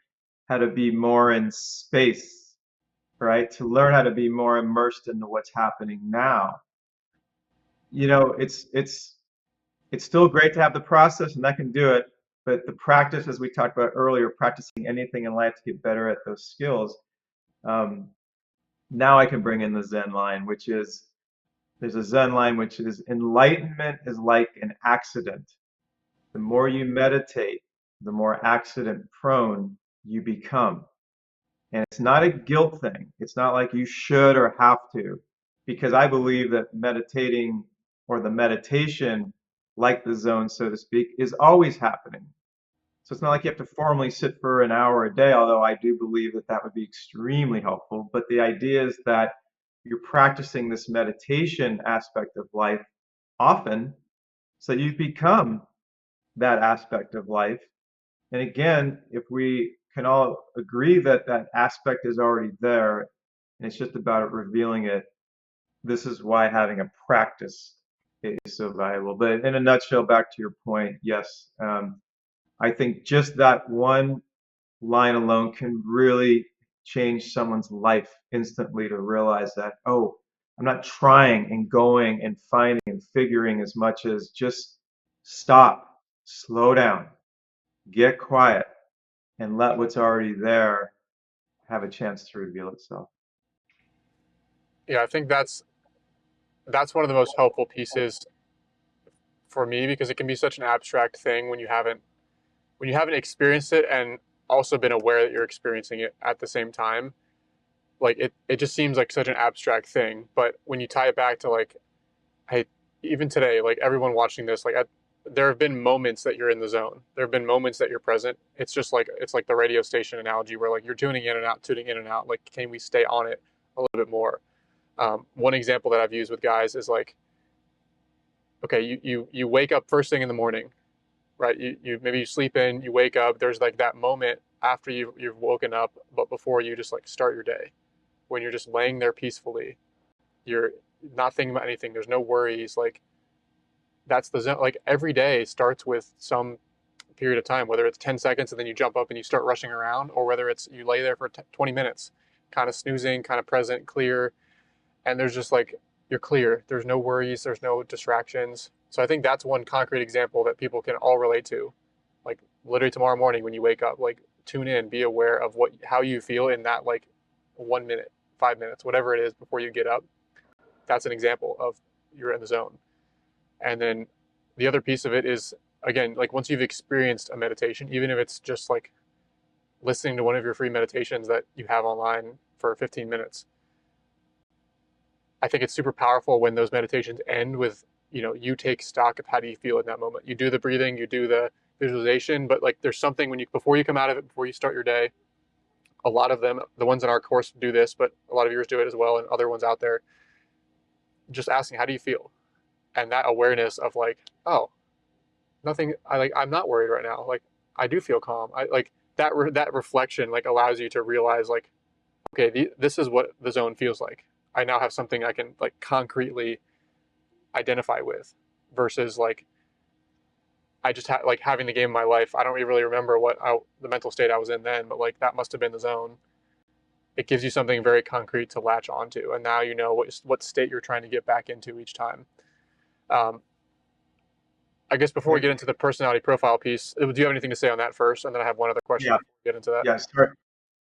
how to be more in space, right? To learn how to be more immersed into what's happening now. You know, it's still great to have the process and that can do it, but the practice, as we talked about earlier, practicing anything in life to get better at those skills. Um, Now I can bring in the Zen line, which is there's a Zen line which is enlightenment is like an accident. The more you meditate, the more accident prone you become. And it's not a guilt thing. It's not like you should or have to, because I believe that meditating or the meditation, like the zone, so to speak, is always happening. So it's not like you have to formally sit for an hour a day, although I do believe that that would be extremely helpful. But the idea is that you're practicing this meditation aspect of life often so you become that aspect of life. And again, if we can all agree that that aspect is already there and it's just about revealing it, this is why having a practice is so valuable. But in a nutshell, back to your point, yes, I think just that one line alone can really change someone's life instantly to realize that, oh, I'm not trying and going and finding and figuring as much as just stop, slow down, get quiet, and let what's already there have a chance to reveal itself. Yeah, I think that's one of the most helpful pieces for me because it can be such an abstract thing when you haven't experienced it and also been aware that you're experiencing it at the same time. Like it just seems like such an abstract thing, but when you tie it back to like, hey, even today, like everyone watching this, there have been moments that you're in the zone. There have been moments that you're present. It's like the radio station analogy where like you're tuning in and out, tuning in and out. Like, can we stay on it a little bit more? One example that I've used with guys is like, okay, you wake up first thing in the morning, right? You maybe you sleep in, you wake up. There's like that moment after you've woken up, but before you just like start your day, when you're just laying there peacefully. You're not thinking about anything. There's no worries. Like that's the zone. Like every day starts with some period of time, whether it's 10 seconds and then you jump up and you start rushing around, or whether it's you lay there for 20 minutes, kind of snoozing, kind of present, clear, and there's just like you're clear. There's no worries. There's no distractions. So I think that's one concrete example that people can all relate to. Like literally tomorrow morning when you wake up, like tune in, be aware of how you feel in that like 1 minute, 5 minutes, whatever it is before you get up. That's an example of you're in the zone. And then the other piece of it is again, like once you've experienced a meditation, even if it's just like listening to one of your free meditations that you have online for 15 minutes, I think it's super powerful when those meditations end with, you take stock of how do you feel in that moment. You do the breathing, you do the visualization, but like there's something before you come out of it, before you start your day, a lot of them, the ones in our course do this, but a lot of yours do it as well, and other ones out there, just asking, how do you feel? And that awareness of like, oh, nothing, I'm not worried right now. Like I do feel calm. I like that reflection like allows you to realize like, okay, this is what the zone feels like. I now have something I can like concretely identify with versus like I just had like having the game in my life. I don't really remember the mental state I was in then, but like that must have been the zone. It gives you something very concrete to latch onto, and now you know what state you're trying to get back into each time. Um, I guess before we Right. get into the personality profile piece, do you have anything to say on that first? And then I have one other question Yeah. before we get into that.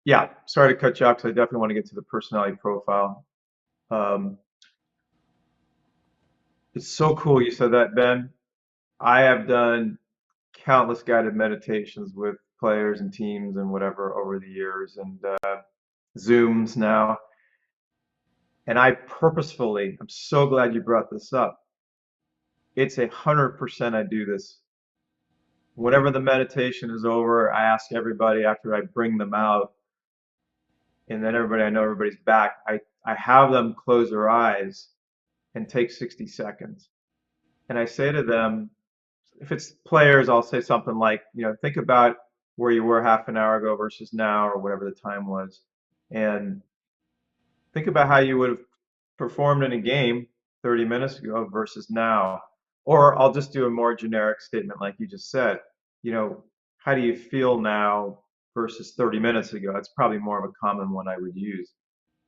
Yeah. Sorry to cut you off because I definitely want to get to the personality profile. Um, it's so cool you said that, Ben. I have done countless guided meditations with players and teams and whatever over the years, and Zooms now. And I'm so glad you brought this up. It's 100% I do this. Whenever the meditation is over, I ask everybody after I bring them out, and then I know everybody's back. I have them close their eyes and take 60 seconds. And I say to them, if it's players, I'll say something like, think about where you were half an hour ago versus now, or whatever the time was. And think about how you would have performed in a game 30 minutes ago versus now. Or I'll just do a more generic statement like you just said. How do you feel now versus 30 minutes ago? That's probably more of a common one I would use.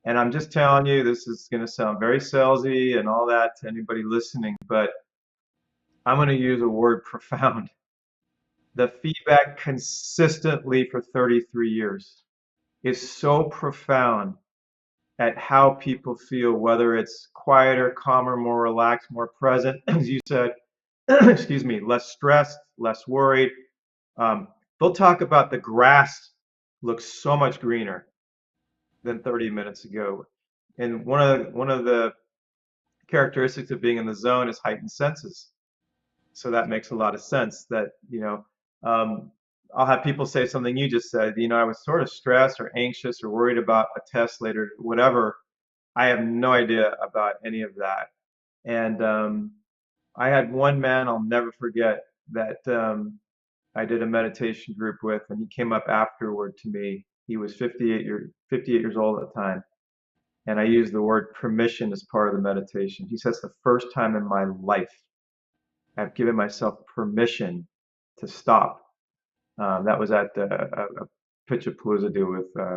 And I'm just telling you, this is going to sound very salesy and all that to anybody listening, but I'm going to use a word profound. The feedback consistently for 33 years is so profound at how people feel, whether it's quieter, calmer, more relaxed, more present, as you said, excuse me, less stressed, less worried. Um, they'll talk about the grass looks so much greener than 30 minutes ago. And one of the characteristics of being in the zone is heightened senses. So that makes a lot of sense that, um, I'll have people say something you just said, I was sort of stressed or anxious or worried about a test later, whatever. I have no idea about any of that. And I had one man I'll never forget that I did a meditation group with, and he came up afterward to me. He was 58 years old at the time. And I used the word permission as part of the meditation. He says, the first time in my life I've given myself permission to stop. That was at a Pitchapalooza deal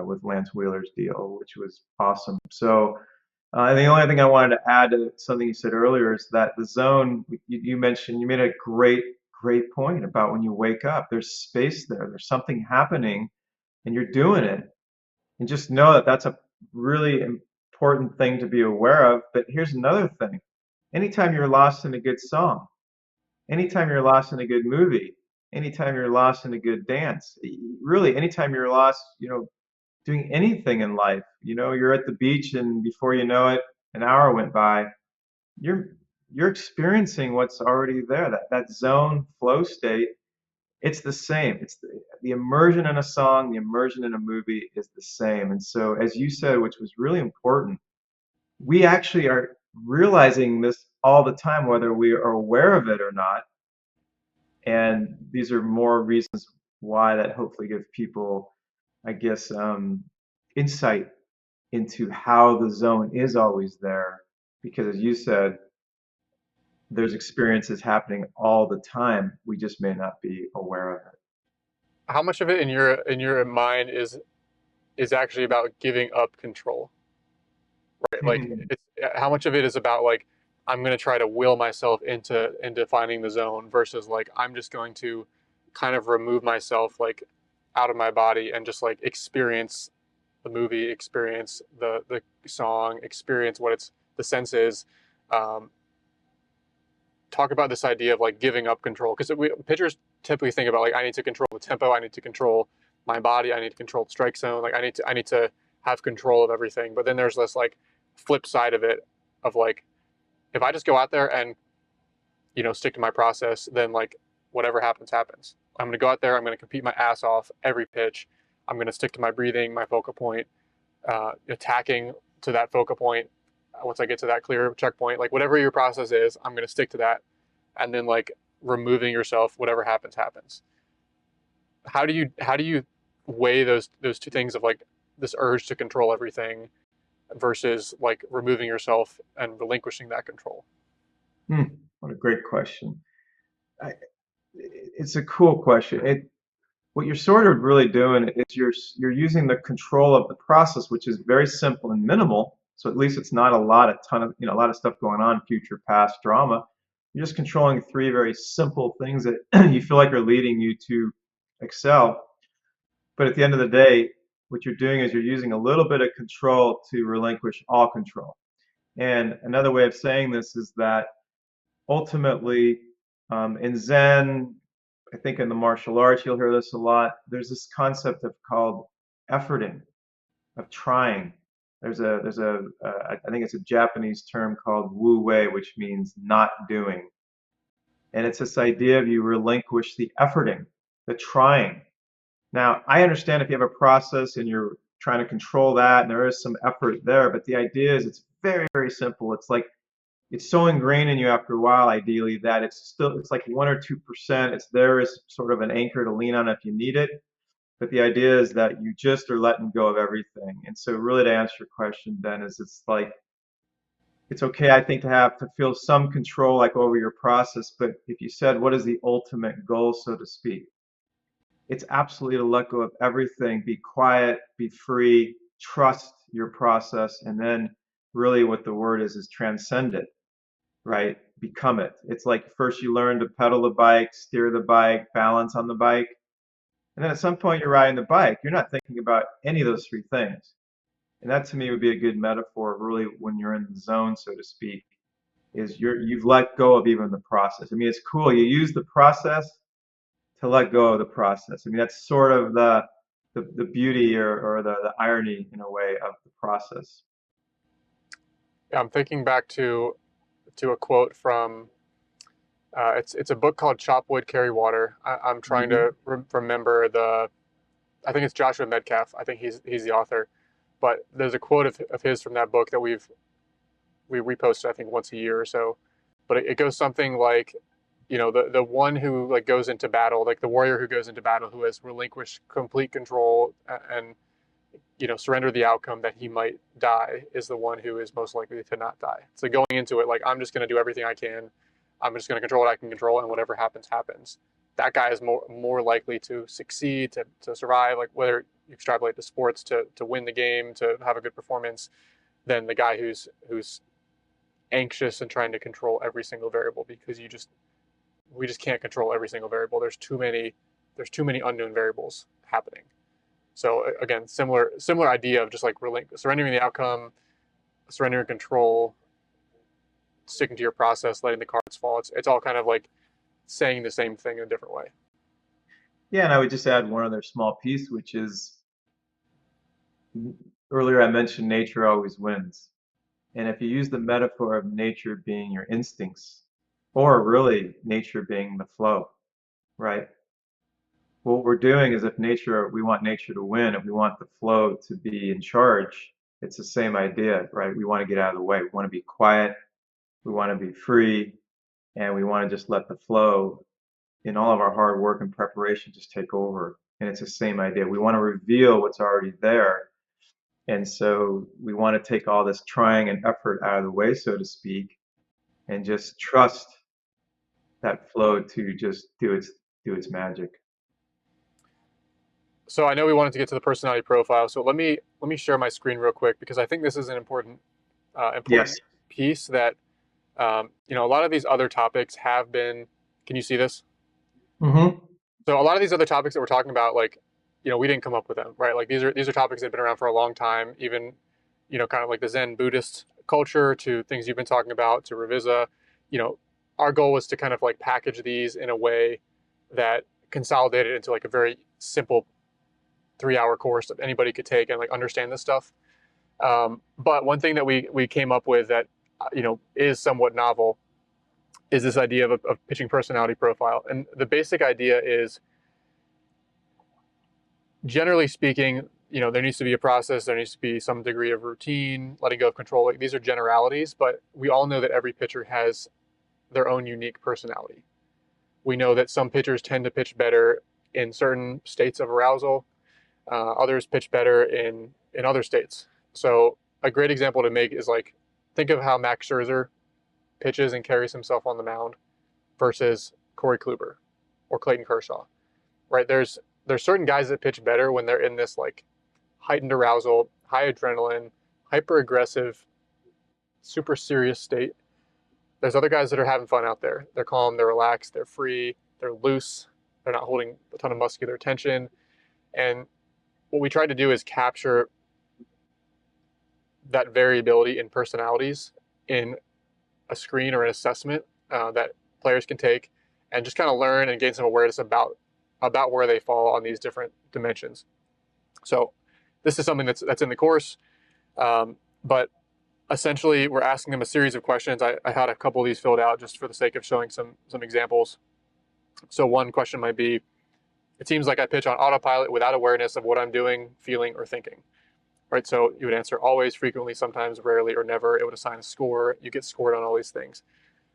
with Lance Wheeler's deal, which was awesome. So and the only thing I wanted to add to something you said earlier is that the zone you mentioned, you made a great point about when you wake up, there's space there, there's something happening, and you're doing it, and just know that that's a really important thing to be aware of. But here's another thing: anytime you're lost in a good song, anytime you're lost in a good movie, anytime you're lost in a good dance, really anytime you're lost, doing anything in life, you're at the beach and before you know it, an hour went by, you're you're experiencing what's already there, that zone flow state. It's the same. It's the immersion in a song, the immersion in a movie is the same. And so, as you said, which was really important, we actually are realizing this all the time, whether we are aware of it or not. And these are more reasons why that hopefully give people, I guess, insight into how the zone is always there. Because as you said, there's experiences happening all the time. We just may not be aware of it. How much of it in your mind is actually about giving up control, right? Like Hmm. it's how much of it is about like I'm going to try to will myself into finding the zone versus like I'm just going to kind of remove myself like out of my body and just like experience the movie, experience the song, experience what it's the senses. Um, talk about this idea of like giving up control because pitchers typically think about like I need to control the tempo, I need to control my body, I need to control the strike zone, like I need to have control of everything. But then there's this like flip side of it of like if I just go out there and stick to my process, then like whatever happens happens. I'm going to go out there, I'm going to compete my ass off every pitch. I'm going to stick to my breathing, my focal point, attacking to that focal point. Once I get to that clear checkpoint, like whatever your process is, I'm going to stick to that, and then like removing yourself, whatever happens happens. How do you weigh those two things of like this urge to control everything versus like removing yourself and relinquishing that control? Hmm, what a great question. I, it's a cool question. What you're sort of really doing is you're using the control of the process, which is very simple and minimal. So at least it's not a ton of, a lot of stuff going on, future, past drama. You're just controlling three very simple things that you feel like are leading you to excel. But at the end of the day, what you're doing is you're using a little bit of control to relinquish all control. And another way of saying this is that ultimately, in Zen, I think in the martial arts, you'll hear this a lot. There's this concept of called efforting, of trying. I think it's a Japanese term called wu wei, which means not doing. And it's this idea of you relinquish the efforting, the trying. Now, I understand if you have a process and you're trying to control that, and there is some effort there, but the idea is it's very, very simple. It's like it's so ingrained in you after a while, ideally, that it's like 1 or 2%. It's there as sort of an anchor to lean on if you need it. But the idea is that you just are letting go of everything. And so really to answer your question, then, is it's like it's okay, I think, to have to feel some control like over your process, but if you said what is the ultimate goal, so to speak, it's absolutely to let go of everything, be quiet, be free, trust your process, and then really what the word is transcend it, right? Become it. It's like first you learn to pedal the bike, steer the bike, balance on the bike. And then at some point you're riding the bike. You're not thinking about any of those three things. And that to me would be a good metaphor of really when you're in the zone, so to speak, is you've let go of even the process. I mean, it's cool. You use the process to let go of the process. I mean, that's sort of the beauty or the irony in a way of the process. Yeah, I'm thinking back to a quote from it's a book called Chop Wood, Carry Water. I'm trying Hmm. to remember the I think it's Joshua Medcalf. I think he's the author, but there's a quote of his from that book that we repost I think once a year or so, but it goes something like, the one who like goes into battle, like the warrior who goes into battle who has relinquished complete control and surrender the outcome that he might die is the one who is most likely to not die. So going into it like I'm just going to do everything I can, I'm just going to control what I can control, and whatever happens happens. That guy is more likely to succeed, to survive, like whether you extrapolate to sports, to win the game, to have a good performance, than the guy who's anxious and trying to control every single variable, because we just can't control every single variable. There's too many unknown variables happening. So again, similar idea of just like surrendering the outcome, surrendering control, sticking to your process, letting the cards fall. It's all kind of like saying the same thing in a different way. Yeah, and I would just add one other small piece, which is earlier I mentioned nature always wins. And if you use the metaphor of nature being your instincts, or really nature being the flow, right? What we're doing is if nature, we want nature to win, if we want the flow to be in charge, it's the same idea, right? We want to get out of the way. We want to be quiet, we want to be free, and we want to just let the flow in all of our hard work and preparation just take over. And it's the same idea. We want to reveal what's already there. And so we want to take all this trying and effort out of the way, so to speak, and just trust that flow to just do its magic. So I know we wanted to get to the personality profile. So let me share my screen real quick, because I think this is an important Yes. piece that a lot of these other topics have been. Can you see this? Hmm. So a lot of these other topics that we're talking about, like, we didn't come up with them, right? Like these are topics that have been around for a long time, even, kind of like the Zen Buddhist culture to things you've been talking about to Revisa. You know, our goal was to kind of like package these in a way that consolidated into like a very simple 3-hour course that anybody could take and like understand this stuff. But one thing that we came up with that is somewhat novel is this idea of pitching personality profile, and the basic idea is, generally speaking, there needs to be a process, there needs to be some degree of routine, letting go of control. Like, these are generalities, but we all know that every pitcher has their own unique personality. We know that some pitchers tend to pitch better in certain states of arousal. Others pitch better in other states. So a great example to make is like, think of how Max Scherzer pitches and carries himself on the mound versus Corey Kluber or Clayton Kershaw, right? There's certain guys that pitch better when they're in this like heightened arousal, high adrenaline, hyper aggressive, super serious state. There's other guys that are having fun out there. They're calm, they're relaxed, they're free, they're loose, they're not holding a ton of muscular tension. And what we try to do is capture that variability in personalities in a screen or an assessment that players can take and just kind of learn and gain some awareness about where they fall on these different dimensions. So this is something that's in the course, but essentially we're asking them a series of questions. I had a couple of these filled out just for the sake of showing some examples. So one question might be, it seems like I pitch on autopilot without awareness of what I'm doing, feeling, or thinking. Right? So you would answer always, frequently, sometimes, rarely, or never. It would assign a score. You get scored on all these things.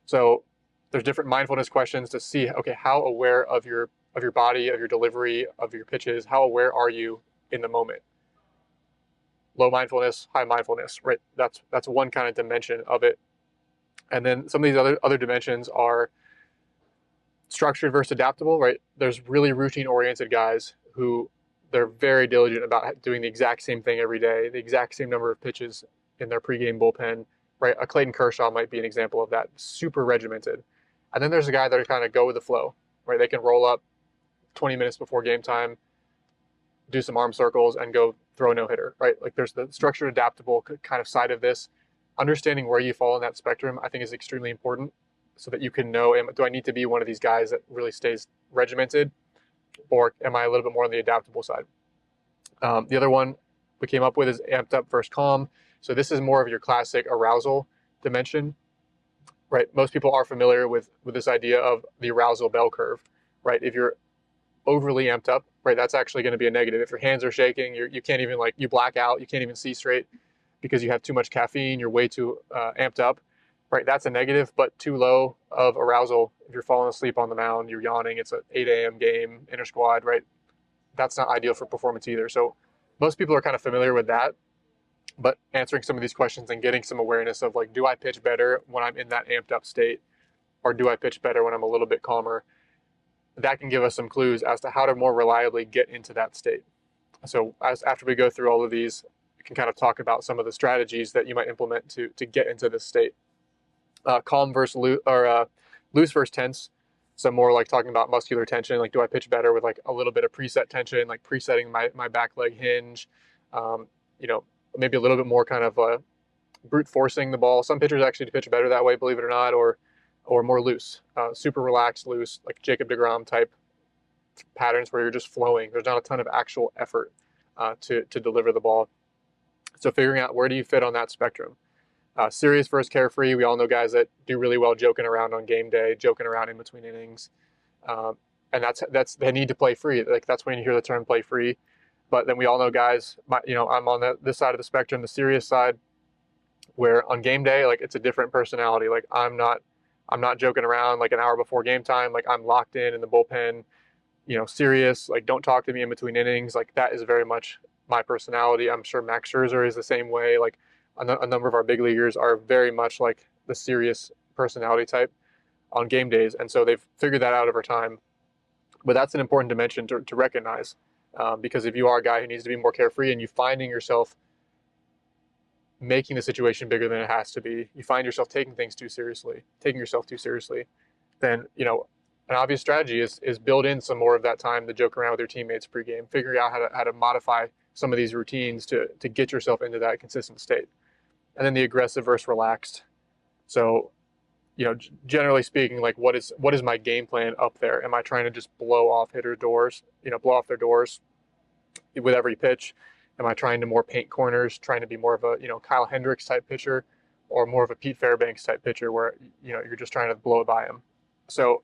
So there's different mindfulness questions to see, okay, how aware of your body, of your delivery, of your pitches, how aware are you in the moment? Low mindfulness, high mindfulness, right? That's one kind of dimension of it. And then some of these other dimensions are structured versus adaptable, right? There's really routine oriented guys who they're very diligent about doing the exact same thing every day, the exact same number of pitches in their pregame bullpen, right? A Clayton Kershaw might be an example of that, super regimented. And then there's a guy that kind of go with the flow, right? They can roll up 20 minutes before game time, do some arm circles, and go throw a no-hitter, right? Like there's the structured adaptable kind of side of this. Understanding where you fall in that spectrum, I think, is extremely important so that you can know, do I need to be one of these guys that really stays regimented, or am I a little bit more on the adaptable side? The other one we came up with is amped up versus calm. So this is more of your classic arousal dimension, right? Most people are familiar with this idea of the arousal bell curve, right? If you're overly amped up, right, that's actually going to be a negative. If your hands are shaking, you can't even you black out, you can't even see straight because you have too much caffeine, you're way too amped up, right? That's a negative. But too low of arousal, if you're falling asleep on the mound, you're yawning, it's an 8 a.m. game, inter squad, right? That's not ideal for performance either. So most people are kind of familiar with that, but answering some of these questions and getting some awareness of do I pitch better when I'm in that amped up state, or do I pitch better when I'm a little bit calmer? That can give us some clues as to how to more reliably get into that state. So after we go through all of these, we can kind of talk about some of the strategies that you might implement to get into this state. Calm versus loose, or loose versus tense. So more like talking about muscular tension, do I pitch better with a little bit of preset tension, like presetting my back leg hinge, maybe a little bit more kind of brute forcing the ball. Some pitchers actually pitch better that way, believe it or not, or more loose, super relaxed, loose, like Jacob deGrom type patterns where you're just flowing. There's not a ton of actual effort to deliver the ball. So figuring out where do you fit on that spectrum. Serious versus carefree. We all know guys that do really well joking around on game day, joking around in between innings, and that's they need to play free. That's when you hear the term "play free." But then we all know guys. I'm on this side of the spectrum, the serious side, where on game day, it's a different personality. I'm not joking around an hour before game time. I'm locked in the bullpen, serious. Don't talk to me in between innings. That is very much my personality. I'm sure Max Scherzer is the same way. A number of our big leaguers are very much like the serious personality type on game days. And so they've figured that out over time. But that's an important dimension to recognize, because if you are a guy who needs to be more carefree and you finding yourself making the situation bigger than it has to be, you find yourself taking yourself too seriously, then, an obvious strategy is build in some more of that time to joke around with your teammates pregame, figuring out how to modify some of these routines to get yourself into that consistent state. And then the aggressive versus relaxed. So, generally speaking, what is my game plan up there? Am I trying to just blow off hitters' doors, blow off their doors with every pitch? Am I trying to more paint corners, trying to be more of a, Kyle Hendricks type pitcher, or more of a Pete Fairbanks type pitcher where, you're just trying to blow it by him? So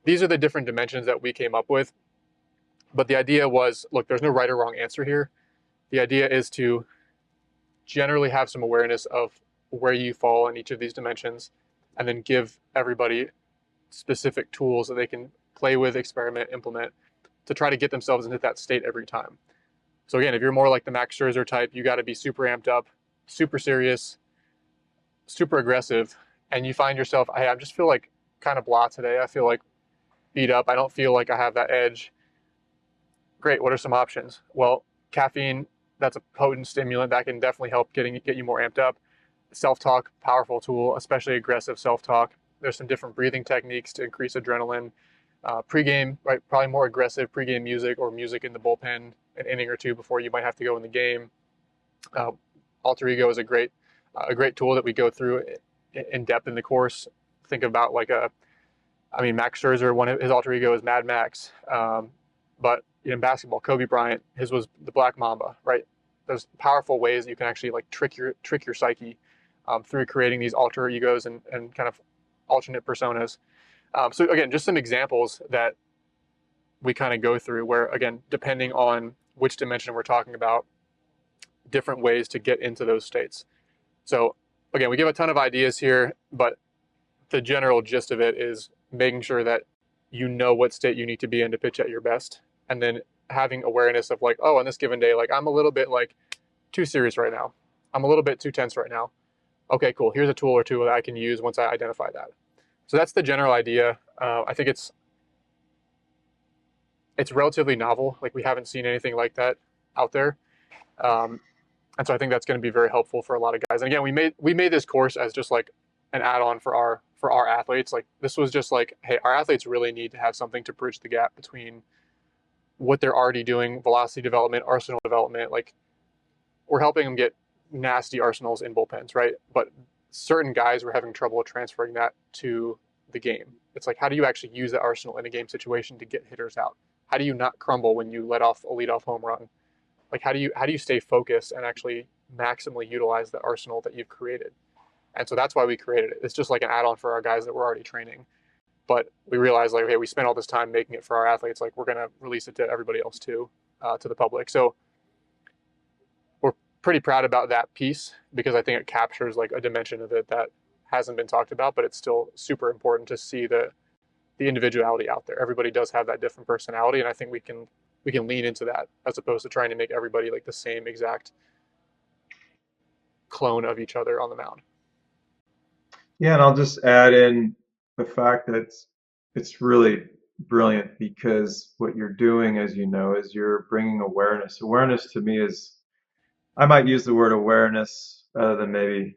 these are the different dimensions that we came up with. But the idea was, look, there's no right or wrong answer here. The idea is to generally have some awareness of where you fall in each of these dimensions, and then give everybody specific tools that they can play with, experiment, implement to try to get themselves into that state every time. So again, if you're more like the Max Scherzer type, you got to be super amped up, super serious, super aggressive, and you find yourself, I just feel kind of blah today. I feel beat up. I don't feel like I have that edge. Great. What are some options? Well, caffeine, that's a potent stimulant that can definitely help get you more amped up. Self-talk, powerful tool, especially aggressive self-talk. There's some different breathing techniques to increase adrenaline. Pre-game, right? Probably more aggressive pre-game music or music in the bullpen an inning or two before you might have to go in the game. Uh, Alter ego is a great tool that we go through in depth in the course. Think about like I mean, Max Scherzer, one of his alter ego is Mad Max. But in basketball, Kobe Bryant, his was the Black Mamba, right? There's powerful ways that you can actually like trick your psyche through creating these alter egos and kind of alternate personas. So again, just some examples that we kind of go through where, again, depending on which dimension we're talking about, different ways to get into those states. So again, we give a ton of ideas here, but the general gist of it is making sure that you know what state you need to be in to pitch at your best, and then having awareness of like, oh, on this given day, like I'm a little bit like too serious right now. I'm a little bit too tense right now. Okay, cool. Here's a tool or two that I can use once I identify that. So that's the general idea. I think it's relatively novel. Like we haven't seen anything like that out there. Um, and so I think that's going to be very helpful for a lot of guys. And again, we made this course as just like an add-on for our athletes. Like this was just like, hey, our athletes really need to have something to bridge the gap between what they're already doing, velocity development, arsenal development. Like we're helping them get nasty arsenals in bullpens, right? But certain guys were having trouble transferring that to the game. It's like, how do you actually use that arsenal in a game situation to get hitters out? How do you not crumble when you let off a leadoff home run? Like how do you stay focused and actually maximally utilize the arsenal that you've created? And so that's why we created it. It's just like an add-on for our guys that we're already training. But we realized like, okay, we spent all this time making it for our athletes. Like we're gonna release it to everybody else too, to the public. So we're pretty proud about that piece because I think it captures like a dimension of it that hasn't been talked about, but it's still super important to see the individuality out there. Everybody does have that different personality, and I think we can lean into that as opposed to trying to make everybody like the same exact clone of each other on the mound. Yeah, and I'll just add in the fact that it's really brilliant because what you're doing, as you know, is you're bringing awareness. Awareness to me is, I might use the word awareness other than maybe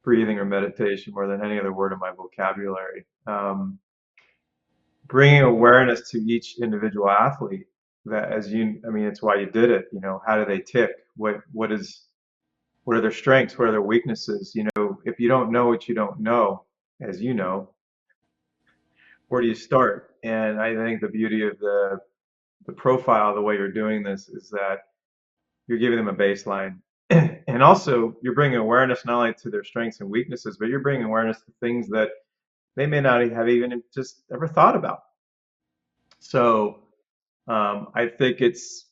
breathing or meditation more than any other word in my vocabulary. Bringing awareness to each individual athlete that as you, I mean, it's why you did it. You know, how do they tick? What are their strengths? What are their weaknesses? You know, if you don't know what you don't know, as you know, where do you start? And I think the beauty of the profile, the way you're doing this, is that you're giving them a baseline, and also you're bringing awareness not only to their strengths and weaknesses, but you're bringing awareness to things that they may not have even just ever thought about. So I think it's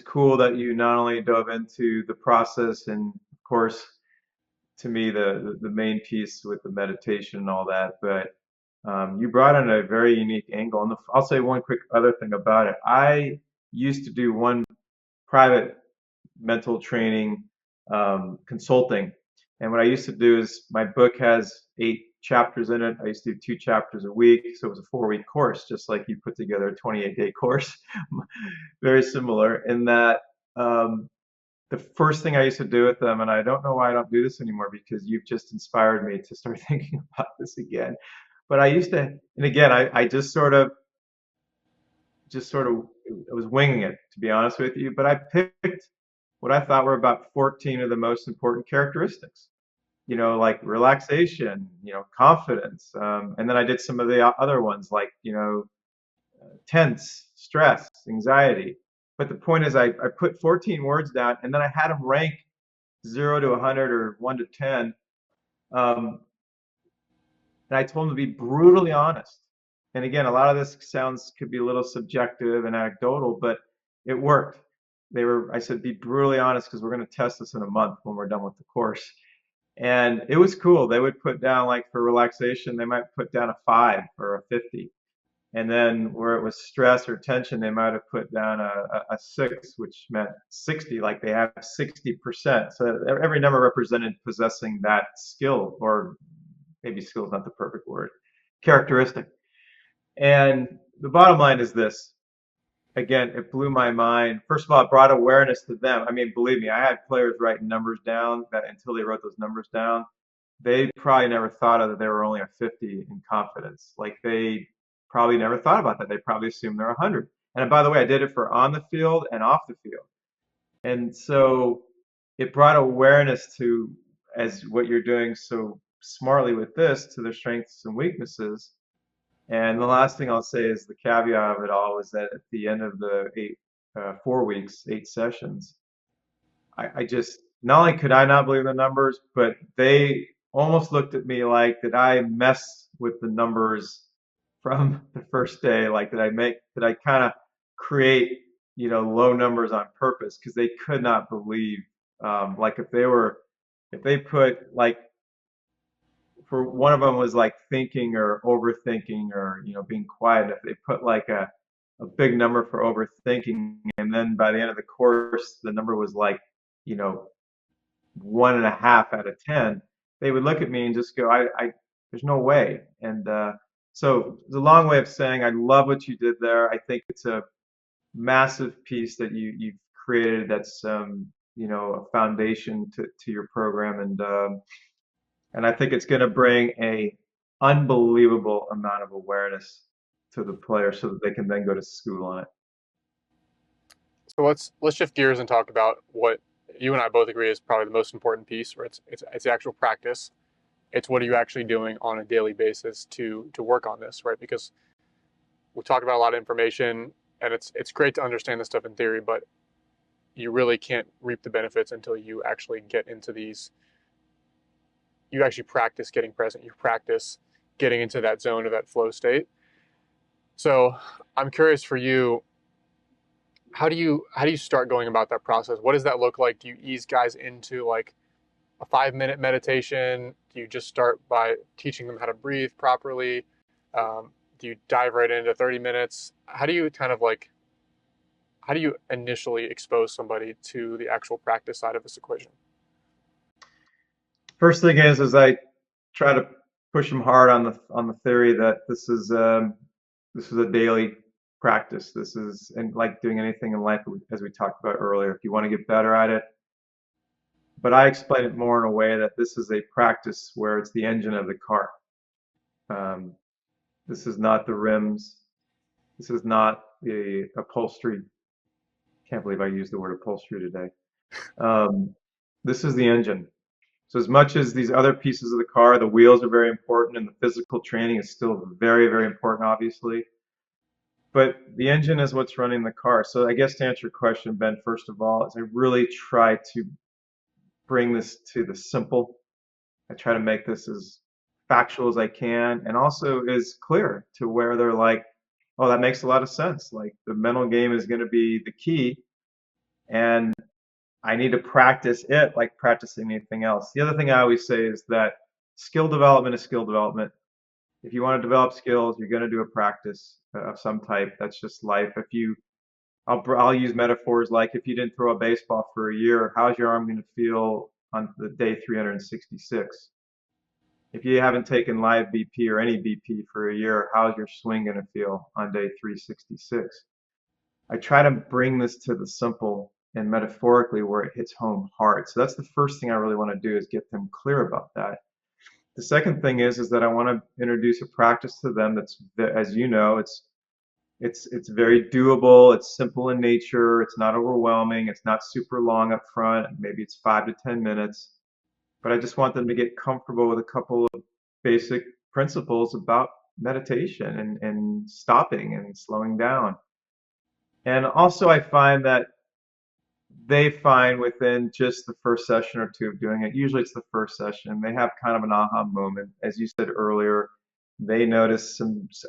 cool that you not only dove into the process, and of course, to me, the main piece with the meditation and all that, but you brought in a very unique angle. And I'll say one quick other thing about it. I used to do one private mental training consulting. And what I used to do is my book has 8 chapters in it. I used to do 2 chapters a week. So it was a 4-week course, just like you put together a 28-day course. Very similar in that the first thing I used to do with them, and I don't know why I don't do this anymore because you've just inspired me to start thinking about this again. But I used to, and again, I just sort of I was winging it, to be honest with you. But I picked what I thought were about 14 of the most important characteristics. You know, like relaxation, you know, confidence, and then I did some of the other ones, like you know, tense, stress, anxiety. But the point is, I put 14 words down, and then I had them rank 0 to 100 or 1 to 10. Um, and I told them to be brutally honest. And again, a lot of this sounds could be a little subjective and anecdotal, but it worked. I said, be brutally honest because we're going to test this in a month when we're done with the course. And it was cool. They would put down, like for relaxation, they might put down a 5 or a 50. And then where it was stress or tension, they might have put down a 6, which meant 60, like they have 60%. So every number represented possessing that skill, or maybe skill is not the perfect word, characteristic. And the bottom line is this. Again, it blew my mind. First of all, it brought awareness to them. I mean, believe me, I had players writing numbers down that until they wrote those numbers down, they probably never thought of that they were only a 50 in confidence. Like they probably never thought about that. They probably assumed they're 100. And by the way, I did it for on the field and off the field. And so it brought awareness to, as what you're doing so smartly with this, to their strengths and weaknesses. And the last thing I'll say is the caveat of it all was that at the end of the 4 weeks, 8 sessions, I just not only could I not believe the numbers, but they almost looked at me like, did I mess with the numbers from the first day? Like, did I kind of create, low numbers on purpose? Because they could not believe, like if they put like, for one of them was like thinking or overthinking or, being quiet. If they put like a big number for overthinking, and then by the end of the course, the number was like, you know, 1.5 out of 10, they would look at me and just go, there's no way. And so it's a long way of saying I love what you did there. I think it's a massive piece that you've created that's a foundation to your program, and I think it's going to bring a unbelievable amount of awareness to the player so that they can then go to school on it. So let's shift gears and talk about what you and I both agree is probably the most important piece, where it's the actual practice. It's what are you actually doing on a daily basis to work on this, right? Because we talk about a lot of information, and it's great to understand this stuff in theory, but you really can't reap the benefits until you actually get into these. You actually practice getting present. You practice getting into that zone or that flow state. So I'm curious for you, how do you start going about that process? What does that look like? Do you ease guys into like a 5 minute meditation? Do you just start by teaching them how to breathe properly? Do you dive right into 30 minutes? How do you initially expose somebody to the actual practice side of this equation? First thing is I try to push them hard on the theory that this is a daily practice. This is, and like doing anything in life, as we talked about earlier, if you want to get better at it. But I explain it more in a way that this is a practice where it's the engine of the car. Um, this is not the rims. This is not the upholstery. Can't believe I used the word upholstery today. Um, this is the engine. So as much as these other pieces of the car, the wheels are very important, and the physical training is still very, very important, obviously. But the engine is what's running the car. So I guess to answer your question, Ben, first of all, is I really try to bring this to the simple. I try to make this as factual as I can, and also as clear to where they're like, oh, that makes a lot of sense. Like the mental game is going to be the key, and I need to practice it like practicing anything else. The other thing I always say is that skill development is skill development. If you want to develop skills, you're going to do a practice of some type. That's just life. I'll use metaphors like if you didn't throw a baseball for a year, how's your arm going to feel on the day 366? If you haven't taken live BP or any BP for a year, how's your swing going to feel on day 366? I try to bring this to the simple and metaphorically where it hits home hard. So that's the first thing I really want to do is get them clear about that. The second thing is that I want to introduce a practice to them that's, as you know, it's very doable. It's simple in nature. It's not overwhelming. It's not super long up front. Maybe it's 5 to 10 minutes. But I just want them to get comfortable with a couple of basic principles about meditation and stopping and slowing down. And also, I find that they find within just the first session or two of doing it, usually it's the first session, they have kind of an aha moment. As you said earlier, they notice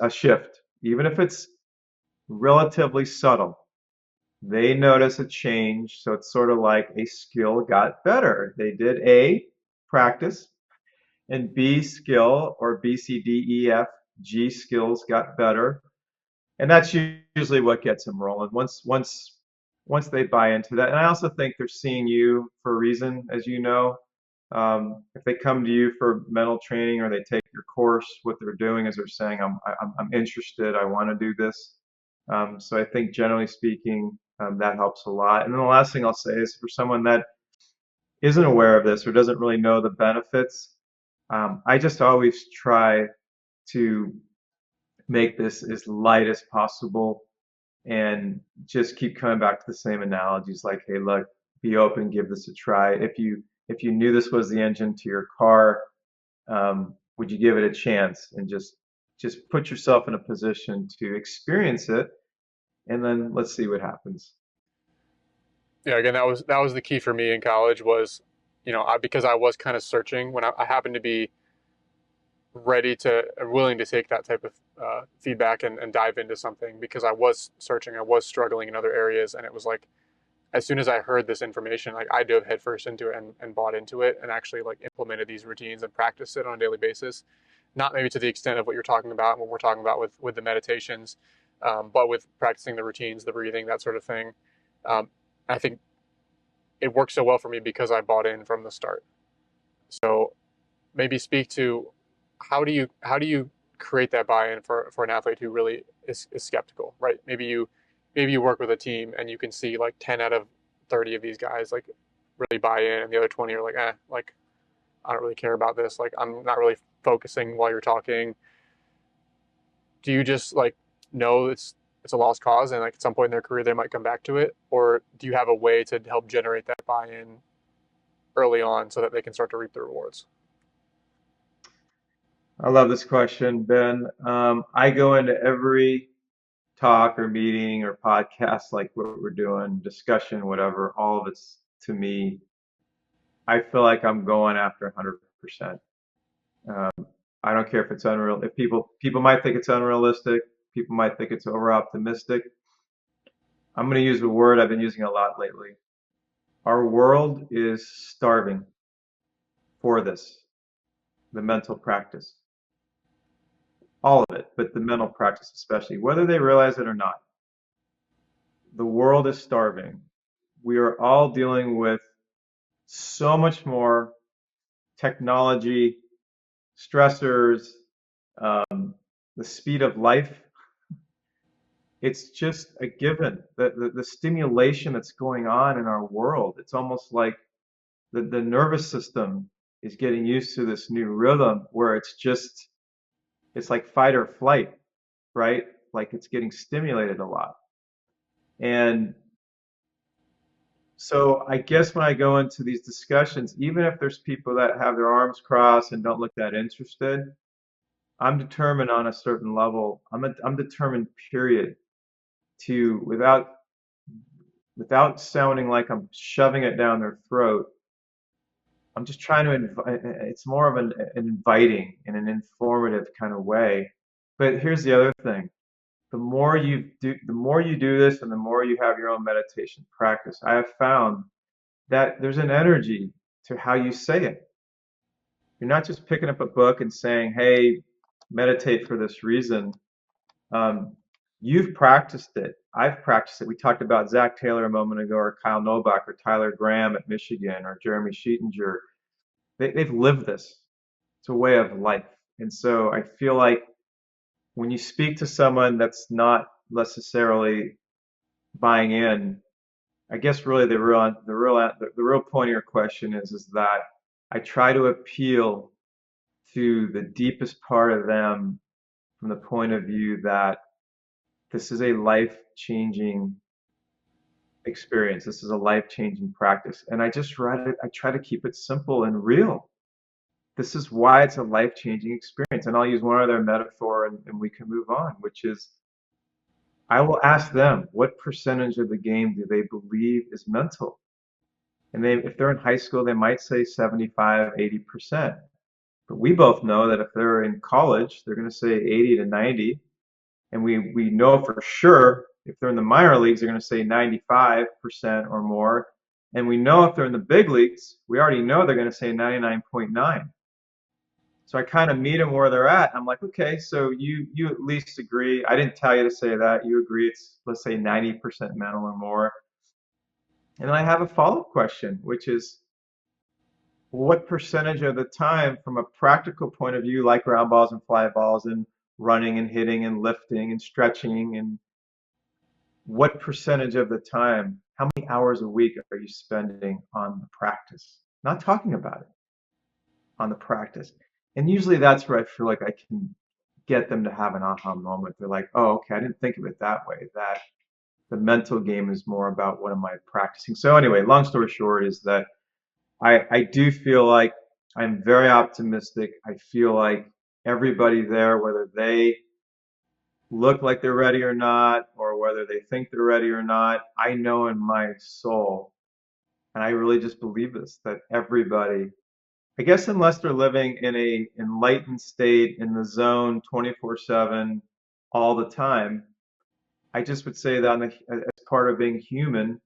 a shift, even if it's relatively subtle. They notice a change, so it's sort of like a skill got better. They did A, practice, and B, skill, or B, C, D, E, F, G, skills got better. And that's usually what gets them rolling. Once they buy into that, and I also think they're seeing you for a reason, as you know. If they come to you for mental training or they take your course, what they're doing is they're saying, I'm interested, I want to do this. So I think generally speaking, that helps a lot. And then the last thing I'll say is for someone that isn't aware of this or doesn't really know the benefits, I just always try to make this as light as possible and just keep coming back to the same analogies like, hey, look, be open, give this a try. If you knew this was the engine to your car, would you give it a chance and just put yourself in a position to experience it, and then let's see what happens. Yeah, again, that was the key for me in college was, because I was kind of searching when I happened to be ready to willing to take that type of feedback and dive into something because I was searching, I was struggling in other areas, and it was like as soon as I heard this information, like I dove headfirst into it and bought into it and actually like implemented these routines and practiced it on a daily basis. Not maybe to the extent of what you're talking about and what we're talking about with the meditations, but with practicing the routines, the breathing, that sort of thing. I think it worked so well for me because I bought in from the start. So maybe speak to how do you create that buy-in for an athlete who really is skeptical, right? Maybe you work with a team and you can see like 10 out of 30 of these guys like really buy in and the other 20 are like, like I don't really care about this. Like I'm not really focusing while you're talking. Do you just like know it's a lost cause and like at some point in their career they might come back to it? Or do you have a way to help generate that buy-in early on so that they can start to reap the rewards? I love this question, Ben. I go into every talk or meeting or podcast like what we're doing, discussion, whatever, all of it's to me, I feel like I'm going after 100%. Um, I don't care if it's unreal. If people might think it's unrealistic, people might think it's over optimistic. I'm going to use a word I've been using a lot lately. Our world is starving for this, the mental practice, all of it, but the mental practice especially, whether they realize it or not. The world is starving. We are all dealing with so much more technology, stressors, the speed of life. It's just a given. The stimulation that's going on in our world, it's almost like the nervous system is getting used to this new rhythm where it's like fight or flight, right? Like it's getting stimulated a lot. And so I guess when I go into these discussions, even if there's people that have their arms crossed and don't look that interested, I'm determined on a certain level. I'm determined, period, to without sounding like I'm shoving it down their throat. I'm just trying to invite. It's more of an inviting in an informative kind of way. But here's the other thing: the more you do this, and the more you have your own meditation practice, I have found that there's an energy to how you say it. You're not just picking up a book and saying, "Hey, meditate for this reason." Um, you've practiced it. I've practiced it. We talked about Zach Taylor a moment ago, or Kyle Novak, or Tyler Graham at Michigan, or Jeremy Sheetinger. They've lived this. It's a way of life. And so I feel like when you speak to someone that's not necessarily buying in, I guess really the real point of your question is that I try to appeal to the deepest part of them from the point of view that this is a life-changing experience. This is a life-changing practice. And I try to keep it simple and real. This is why it's a life-changing experience. And I'll use one other metaphor and we can move on, which is I will ask them what percentage of the game do they believe is mental? And if they're in high school, they might say 75, 80%. But we both know that if they're in college, they're going to say 80 to 90. And we know for sure if they're in the minor leagues, they're going to say 95% or more. And we know if they're in the big leagues, we already know they're going to say 99.9. So I kind of meet them where they're at. I'm like, okay, so you at least agree. I didn't tell you to say that. You agree it's, let's say, 90% mental or more. And then I have a follow-up question, which is, what percentage of the time, from a practical point of view, like ground balls and fly balls and running and hitting and lifting and stretching, and what percentage of the time, how many hours a week are you spending on the practice? Not talking about it, on the practice. And usually that's where I feel like I can get them to have an aha moment. They're like, oh, okay, I didn't think of it that way. That the mental game is more about what am I practicing. So anyway, long story short is that I do feel like I'm very optimistic. I feel like everybody there, whether they look like they're ready or not, or whether they think they're ready or not, I know in my soul, and I really just believe this, that everybody, I guess unless they're living in a enlightened state in the zone 24/7 all the time, I just would say that as part of being human,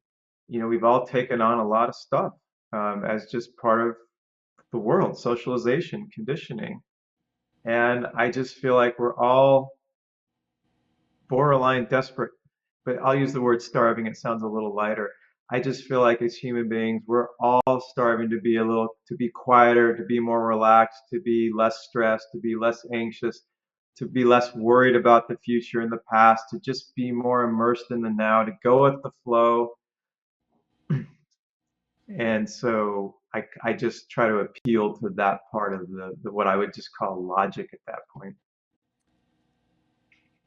we've all taken on a lot of stuff as just part of the world, socialization, conditioning. And I just feel like we're all borderline desperate, but I'll use the word starving. It sounds a little lighter. I just feel like as human beings, we're all starving to be quieter, to be more relaxed, to be less stressed, to be less anxious, to be less worried about the future and the past, to just be more immersed in the now, to go with the flow. And so I just try to appeal to that part of the what I would just call logic at that point.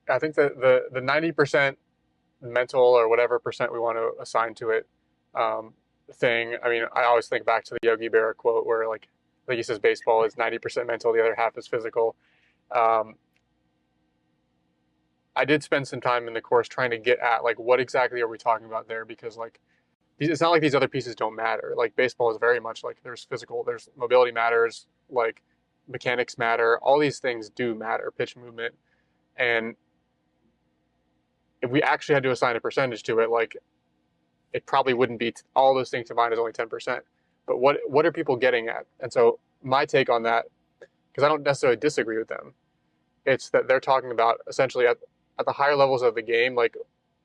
I think that the 90% mental or whatever percent we want to assign to it um, thing. I mean, I always think back to the Yogi Berra quote where like he says baseball is 90% mental, the other half is physical. Um, I did spend some time in the course trying to get at like what exactly are we talking about there because like it's not like these other pieces don't matter. Like baseball is very much like there's physical, there's mobility matters, like mechanics matter. All these things do matter, pitch movement. And if we actually had to assign a percentage to it, like it probably wouldn't be all those things combined is only 10%. But what are people getting at? And so my take on that, because I don't necessarily disagree with them, it's that they're talking about essentially at the higher levels of the game, like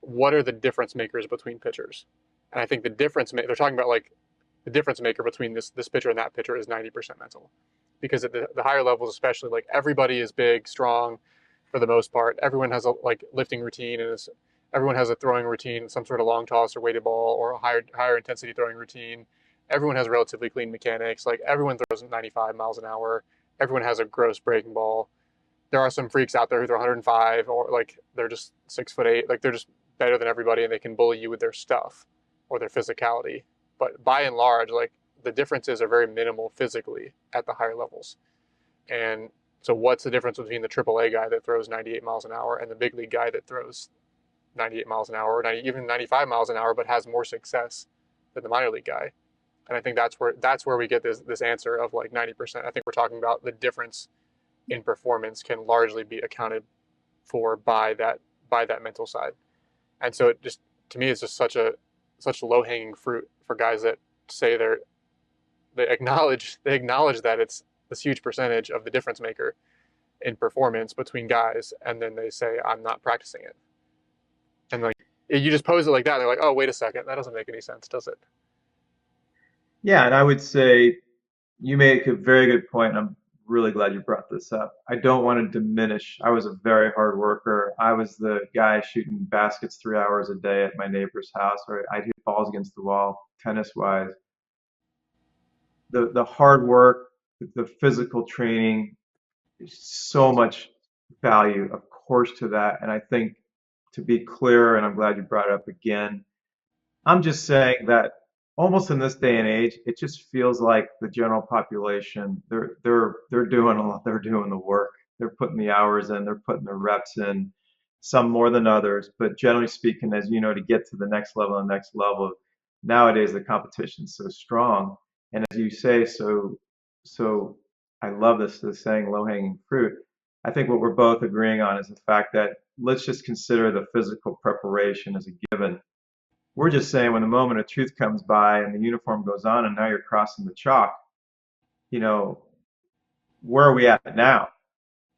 what are the difference makers between pitchers? And I think they're talking about like the difference maker between this pitcher and that pitcher is 90% mental, because at the higher levels, especially, like everybody is big, strong, for the most part. Everyone has a like lifting routine everyone has a throwing routine, some sort of long toss or weighted ball or a higher intensity throwing routine. Everyone has relatively clean mechanics. Like everyone throws 95 miles an hour. Everyone has a gross breaking ball. There are some freaks out there who throw 105 or like they're just 6'8". Like they're just better than everybody and they can bully you with their stuff or their physicality. But by and large, like the differences are very minimal physically at the higher levels. And so what's the difference between the AAA guy that throws 98 miles an hour and the big league guy that throws 98 miles an hour or 90, even 95 miles an hour but has more success than the minor league guy? And I think that's where we get this answer of like 90%. I think we're talking about the difference in performance can largely be accounted for by that mental side. And so it just to me it's just such low hanging fruit for guys that say they acknowledge that it's this huge percentage of the difference maker in performance between guys, and then they say I'm not practicing it. And like you just pose it like that, they're like, oh wait a second, that doesn't make any sense, does it? Yeah, and I would say you make a very good point, and I'm really glad you brought this up. I don't want to diminish. I was a very hard worker. I was the guy shooting baskets 3 hours a day at my neighbor's house, or I'd hit balls against the wall, tennis wise. The hard work, the physical training, so much value, of course, to that. And I think to be clear, and I'm glad you brought it up again, I'm just saying that almost in this day and age, it just feels like the general population, they're doing a lot, they're doing the work. They're putting the hours in, they're putting the reps in, some more than others. But generally speaking, as you know, to get to the next level and next level, nowadays the competition's so strong. And as you say, so I love this saying low hanging fruit. I think what we're both agreeing on is the fact that let's just consider the physical preparation as a given. We're just saying when the moment of truth comes by and the uniform goes on and now you're crossing the chalk, you know, where are we at now?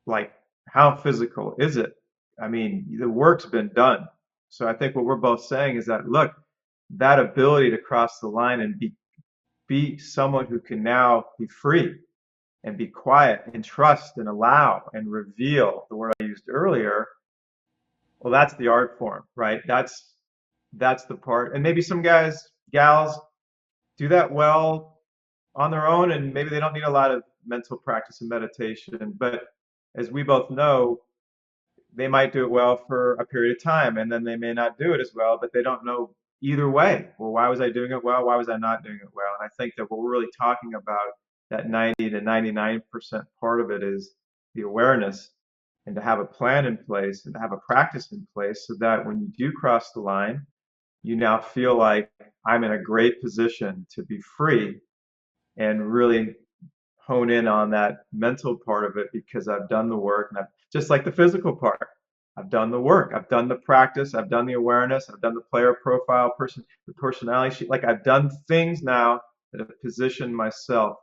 Like, how physical is it? I mean, the work's been done. So I think what we're both saying is that, look, that ability to cross the line and be be someone who can now be free and be quiet and trust and allow and reveal, the word I used earlier, well, that's the art form, right? That's the part. And maybe some guys, gals do that well on their own, and maybe they don't need a lot of mental practice and meditation. But as we both know, they might do it well for a period of time, and then they may not do it as well, but they don't know either way. Well, why was I doing it well? Why was I not doing it well? And I think that what we're really talking about, that 90 to 99% part of it, is the awareness, and to have a plan in place and to have a practice in place so that when you do cross the line, you now feel like I'm in a great position to be free and really hone in on that mental part of it because I've done the work, and I've just like the physical part. I've done the work. I've done the practice. I've done the awareness. I've done the player profile, the personality sheet. Like I've done things now that have positioned myself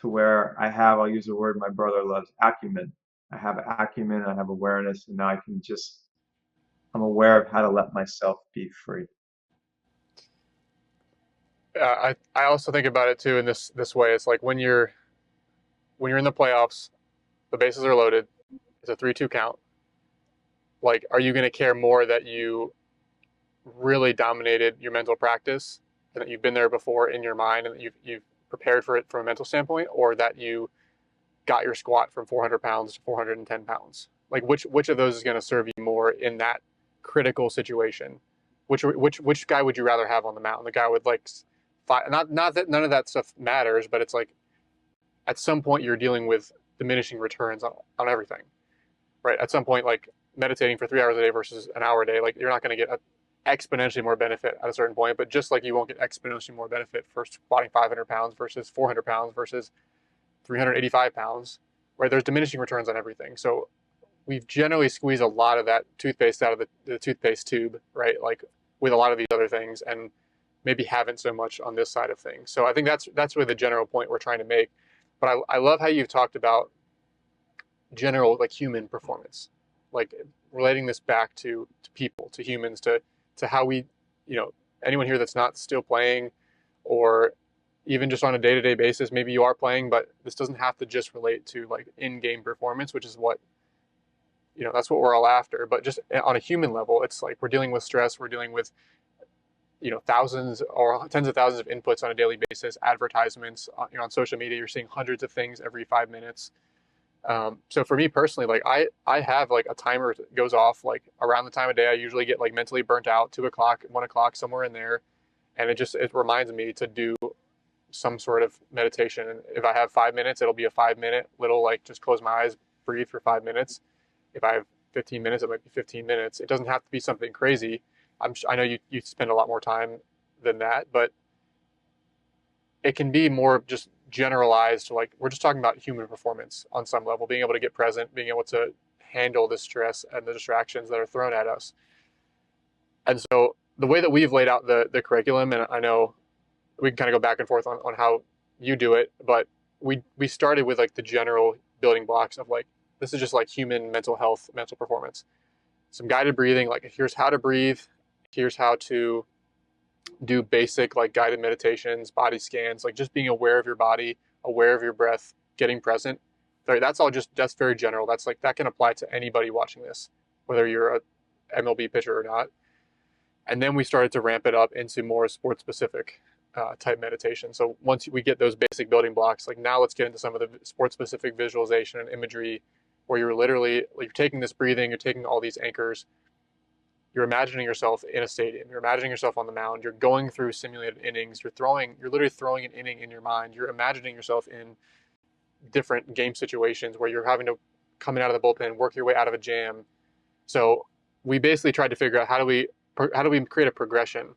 to where I have, I'll use a word my brother loves, acumen. I have acumen, I have awareness, and now I can just, I'm aware of how to let myself be free. I also think about it too in this way. It's like when you're in the playoffs, the bases are loaded. It's a 3-2 count. Like, are you going to care more that you really dominated your mental practice and that you've been there before in your mind and that you've prepared for it from a mental standpoint, or that you got your squat from 400 pounds to 410 pounds? Like, which of those is going to serve you more in that critical situation? Which guy would you rather have on the mound? The guy with like five, not that none of that stuff matters, but it's like at some point you're dealing with diminishing returns on everything, right? At some point, like meditating for 3 hours a day versus an hour a day, like you're not going to get exponentially more benefit at a certain point, but just like you won't get exponentially more benefit for squatting 500 pounds versus 400 pounds versus 385 pounds, right? There's diminishing returns on everything. So we've generally squeezed a lot of that toothpaste out of the toothpaste tube, right? Like with a lot of these other things, and maybe haven't so much on this side of things. So I think that's really the general point we're trying to make. But I love how you've talked about general like human performance, like relating this back to people, to humans, to how we, anyone here that's not still playing, or even just on a day-to-day basis, maybe you are playing, but this doesn't have to just relate to like in-game performance, which is what, that's what we're all after. But just on a human level, it's like we're dealing with stress, we're dealing with thousands or tens of thousands of inputs on a daily basis, advertisements, on social media, you're seeing hundreds of things every 5 minutes. So for me personally, like I have like a timer that goes off like around the time of day I usually get like mentally burnt out, 2 o'clock, 1 o'clock, somewhere in there. And it reminds me to do some sort of meditation. And if I have 5 minutes, it'll be a 5 minute little, like just close my eyes, breathe for 5 minutes. If I have 15 minutes, it might be 15 minutes. It doesn't have to be something crazy. I know you spend a lot more time than that, but it can be more just generalized to like, we're just talking about human performance on some level, being able to get present, being able to handle the stress and the distractions that are thrown at us. And so the way that we've laid out the curriculum, and I know we can kind of go back and forth on how you do it, but we started with like the general building blocks of like, this is just like human mental health, mental performance, some guided breathing, like here's how to breathe, here's how to do basic like guided meditations, body scans, like just being aware of your body, aware of your breath, getting present. That's very general. That's like, that can apply to anybody watching this, whether you're a MLB pitcher or not. And then we started to ramp it up into more sports specific type meditation. So once we get those basic building blocks, like now let's get into some of the sports specific visualization and imagery, where you're literally like, you're taking this breathing, you're taking all these anchors, you're imagining yourself in a stadium, you're imagining yourself on the mound, you're going through simulated innings, you're literally throwing an inning in your mind, you're imagining yourself in different game situations where you're having to coming out of the bullpen, work your way out of a jam. So we basically tried to figure out how do we create a progression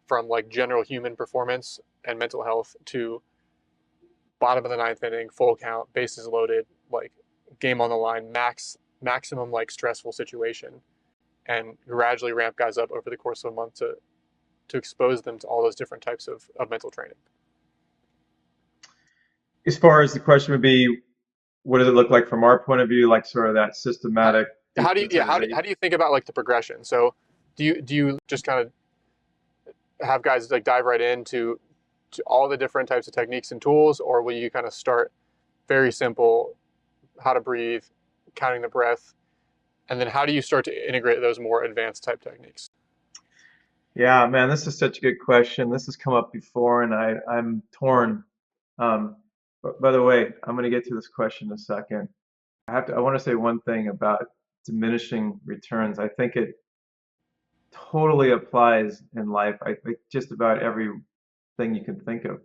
from like general human performance and mental health to bottom of the ninth inning, full count, bases loaded, like game on the line, maximum like stressful situation, and gradually ramp guys up over the course of a month to expose them to all those different types of mental training. As far as the question would be, what does it look like from our point of view, like sort of that systematic How do you think about like the progression? So do you just kind of have guys like dive right into to all the different types of techniques and tools, or will you kind of start very simple, how to breathe, counting the breath, and then how do you start to integrate those more advanced type techniques? Yeah, man, this is such a good question. This has come up before, and I'm torn. But by the way, I'm going to get to this question in a second. I want to say one thing about diminishing returns. I think it totally applies in life. I think just about everything you can think of.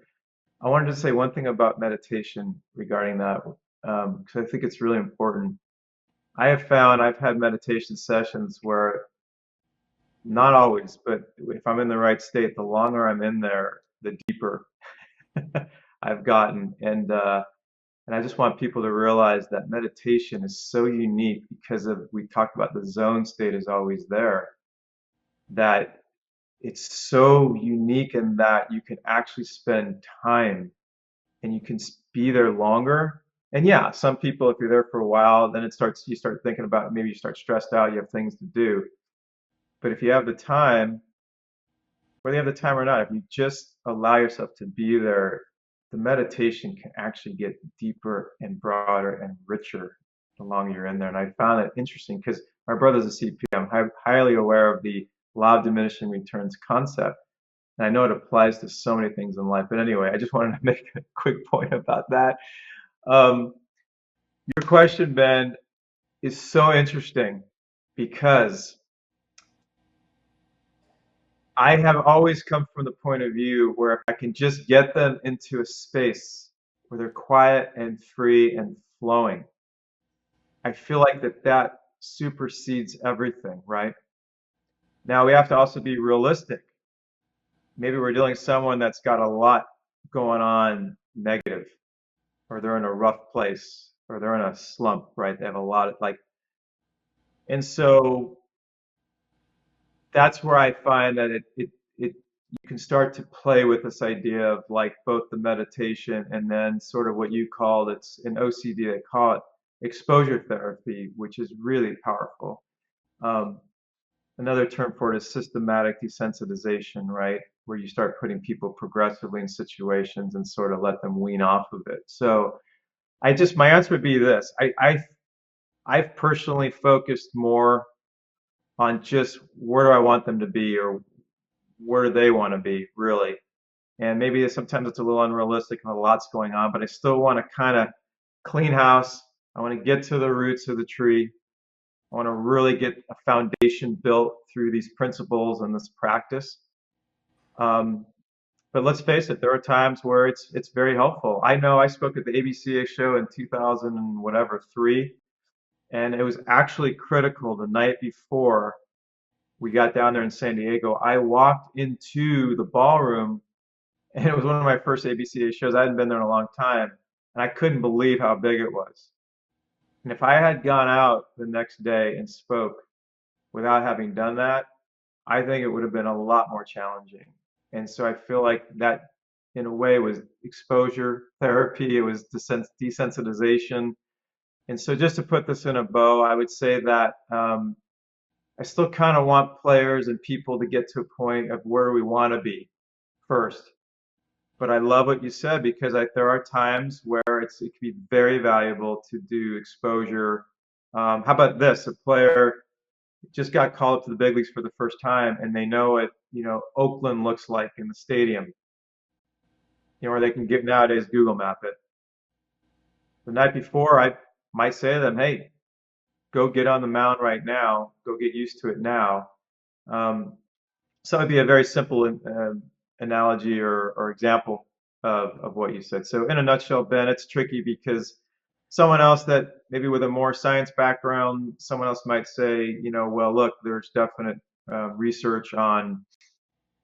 I wanted to say one thing about meditation regarding that, because I think it's really important. I have found I've had meditation sessions where, not always, but if I'm in the right state, the longer I'm in there, the deeper I've gotten. And I just want people to realize that meditation is so unique because of, we talked about the zone state is always there, that it's so unique in that you can actually spend time and you can be there longer. And yeah, some people, if you're there for a while, then you start thinking about, maybe you start stressed out, you have things to do. But if you have the time, whether you have the time or not, if you just allow yourself to be there, the meditation can actually get deeper and broader and richer the longer you're in there. And I found it interesting because my brother's a CP. I'm highly aware of the law of diminishing returns concept. And I know it applies to so many things in life. But anyway, I just wanted to make a quick point about that. Um, your question, Ben, is so interesting because I have always come from the point of view where if I can just get them into a space where they're quiet and free and flowing, I feel like that supersedes everything, right? Now we have to also be realistic. Maybe we're dealing with someone that's got a lot going on negative, or they're in a rough place, or they're in a slump, right? They have a lot of like, and so that's where I find that it you can start to play with this idea of like both the meditation and then sort of what you called, it's in OCD they call it exposure therapy, which is really powerful. Um, Another term for it is systematic desensitization, right? Where you start putting people progressively in situations and sort of let them wean off of it. So my answer would be this. I've personally focused more on just where do I want them to be or where do they want to be really. And maybe sometimes it's a little unrealistic and a lot's going on, but I still want to kind of clean house. I want to get to the roots of the tree. I want to really get a foundation built through these principles and this practice. Um, but let's face it, there are times where it's very helpful. I know I spoke at the ABCA show in 2000 and whatever 3, and it was actually critical the night before we got down there in San Diego. I walked into the ballroom, and it was one of my first ABCA shows. I hadn't been there in a long time, and I couldn't believe how big it was. And if I had gone out the next day and spoke without having done that, I think it would have been a lot more challenging. And so I feel like that, in a way, was exposure therapy. It was desensitization. And so, just to put this in a bow, I would say that I still kind of want players and people to get to a point of where we want to be first. But I love what you said because there are times where it can be very valuable to do exposure. How about this? A player just got called up to the big leagues for the first time, and they know what Oakland looks like in the stadium. Or they can get nowadays Google Map it. The night before, I might say to them, "Hey, go get on the mound right now. Go get used to it now." Um, so it'd be a very simple analogy or example of what you said. So in a nutshell, Ben, it's tricky because someone else that maybe with a more science background, someone else might say, well, look, there's definite research on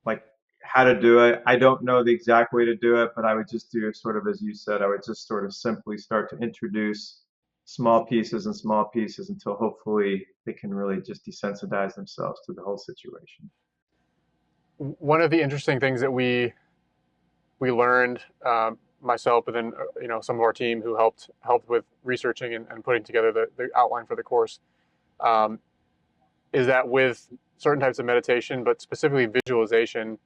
like how to do it. I don't know the exact way to do it, but I would just do it sort of as you said. I would just sort of simply start to introduce small pieces and small pieces until hopefully they can really just desensitize themselves to the whole situation. One of the interesting things that we learned, myself, but then some of our team who helped with researching and putting together the outline for the course, um, is that with certain types of meditation, but specifically visualization,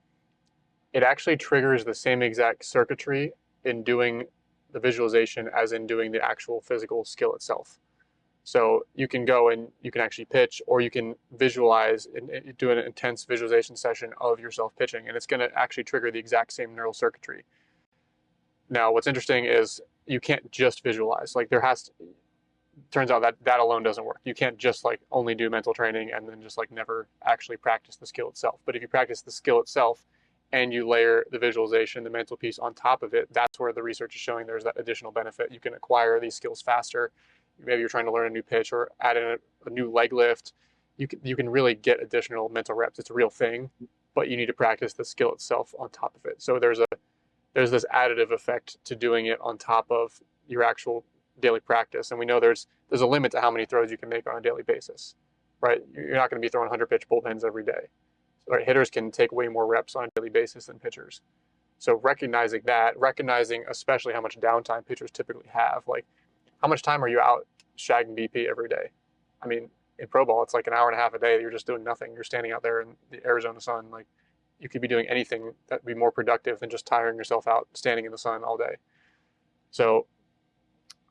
it actually triggers the same exact circuitry in doing the visualization as in doing the actual physical skill itself. So you can go and you can actually pitch, or you can visualize and do an intense visualization session of yourself pitching, and it's going to actually trigger the exact same neural circuitry. Now, what's interesting is you can't just visualize. Like there has to, turns out that that alone doesn't work. You can't just like only do mental training and then just like never actually practice the skill itself. But if you practice the skill itself and you layer the visualization, the mental piece on top of it, that's where the research is showing there's that additional benefit. You can acquire these skills faster. Maybe you're trying to learn a new pitch or add in a new leg lift. You can really get additional mental reps. It's a real thing, but you need to practice the skill itself on top of it. So there's this additive effect to doing it on top of your actual daily practice. And we know there's a limit to how many throws you can make on a daily basis, right? You're not going to be throwing 100 pitch bullpens every day. Right? Hitters can take way more reps on a daily basis than pitchers. So recognizing that, recognizing especially how much downtime pitchers typically have, like how much time are you out shagging BP every day? I mean, in pro ball, it's like an hour and a half a day that you're just doing nothing. You're standing out there in the Arizona sun. Like you could be doing anything that would be more productive than just tiring yourself out standing in the sun all day. So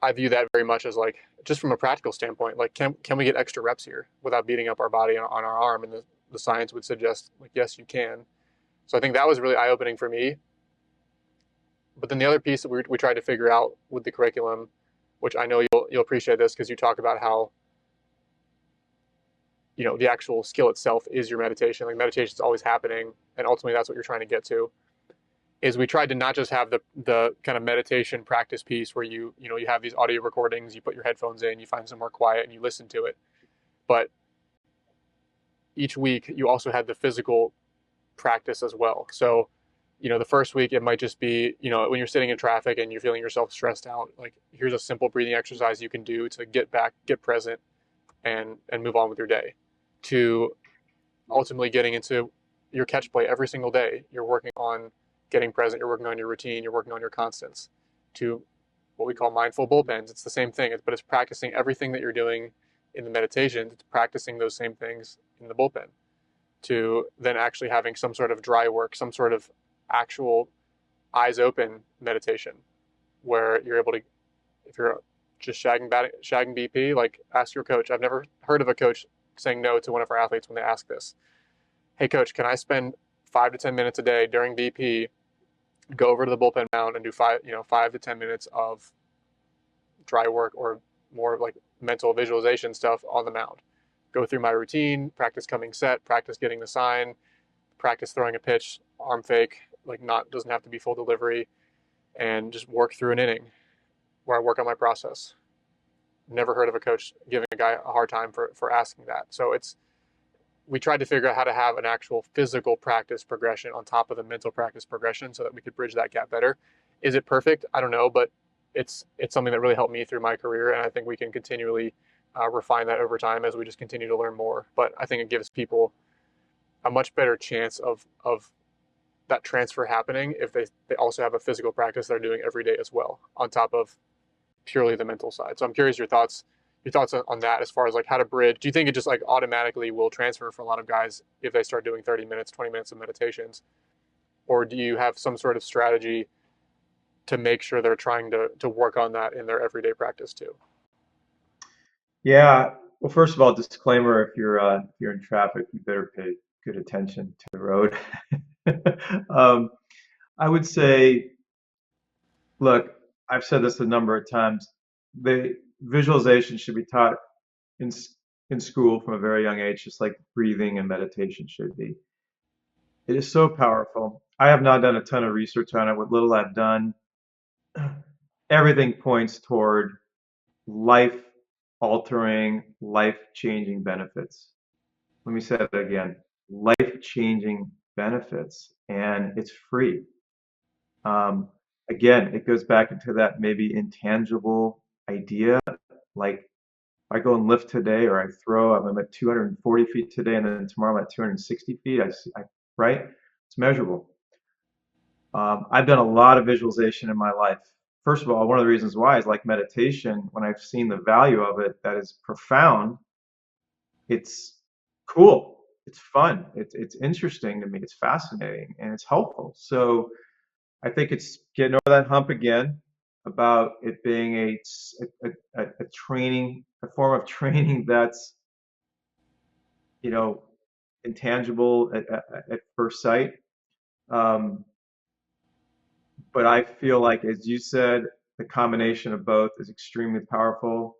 I view that very much as like just from a practical standpoint, like can we get extra reps here without beating up our body on our arm? And the science would suggest like yes, you can. So I think that was really eye opening for me. But then the other piece that we tried to figure out with the curriculum, which I know you'll appreciate this because you talk about how the actual skill itself is your meditation. Like meditation is always happening, and ultimately that's what you're trying to get to. Is we tried to not just have the kind of meditation practice piece where you have these audio recordings, you put your headphones in, you find somewhere quiet and you listen to it, but each week you also had the physical practice as well. So the first week it might just be when you're sitting in traffic and you're feeling yourself stressed out, like here's a simple breathing exercise you can do to get back, get present, and move on with your day, to ultimately getting into your catch play every single day. You're working on getting present, you're working on your routine, you're working on your constants, to what we call mindful bullpens. It's the same thing, but it's practicing everything that you're doing in the meditation, it's practicing those same things in the bullpen, to then actually having some sort of dry work, some sort of actual eyes open meditation where you're able to, if you're just shagging BP, like ask your coach. I've never heard of a coach saying no to one of our athletes when they ask this. Hey coach, can I spend 5 to 10 minutes a day during BP, go over to the bullpen mound and do 5 to 10 minutes of dry work or more like mental visualization stuff on the mound. Go through my routine, practice coming set, practice getting the sign, practice throwing a pitch, arm fake, like not doesn't have to be full delivery, and just work through an inning where I work on my process. Never heard of a coach giving a guy a hard time for asking that. So we tried to figure out how to have an actual physical practice progression on top of the mental practice progression so that we could bridge that gap better. Is it perfect? I don't know, but it's something that really helped me through my career, and I think we can continually refine that over time as we just continue to learn more. But I think it gives people a much better chance of that transfer happening if they also have a physical practice they're doing every day as well, on top of purely the mental side. So I'm curious your thoughts on that as far as like how to bridge. Do you think it just like automatically will transfer for a lot of guys if they start doing 30 minutes, 20 minutes of meditations? Or do you have some sort of strategy to make sure they're trying to work on that in their everyday practice too? Yeah. Well, first of all, disclaimer: if you're in traffic, you better pay good attention to the road. um, I would say, look, I've said this a number of times. The visualization should be taught in in school from a very young age, just like breathing and meditation should be. It is so powerful. I have not done a ton of research on it. What little I've done, everything points toward life altering, life changing benefits. Let me say that again, life changing benefits, and it's free. Um, Again, it goes back into that maybe intangible idea, like I go and lift today, or I throw, I'm at 240 feet today, and then tomorrow I'm at 260 feet. Right? It's measurable. I've done a lot of visualization in my life. First of all, one of the reasons why is like meditation, when I've seen the value of it, that is profound, it's cool. it's fun. It's interesting to me. It's fascinating and it's helpful. So I think it's getting over that hump again about it being a training, a form of training that's, you know, intangible at first sight. Um, but I feel like, as you said, the combination of both is extremely powerful.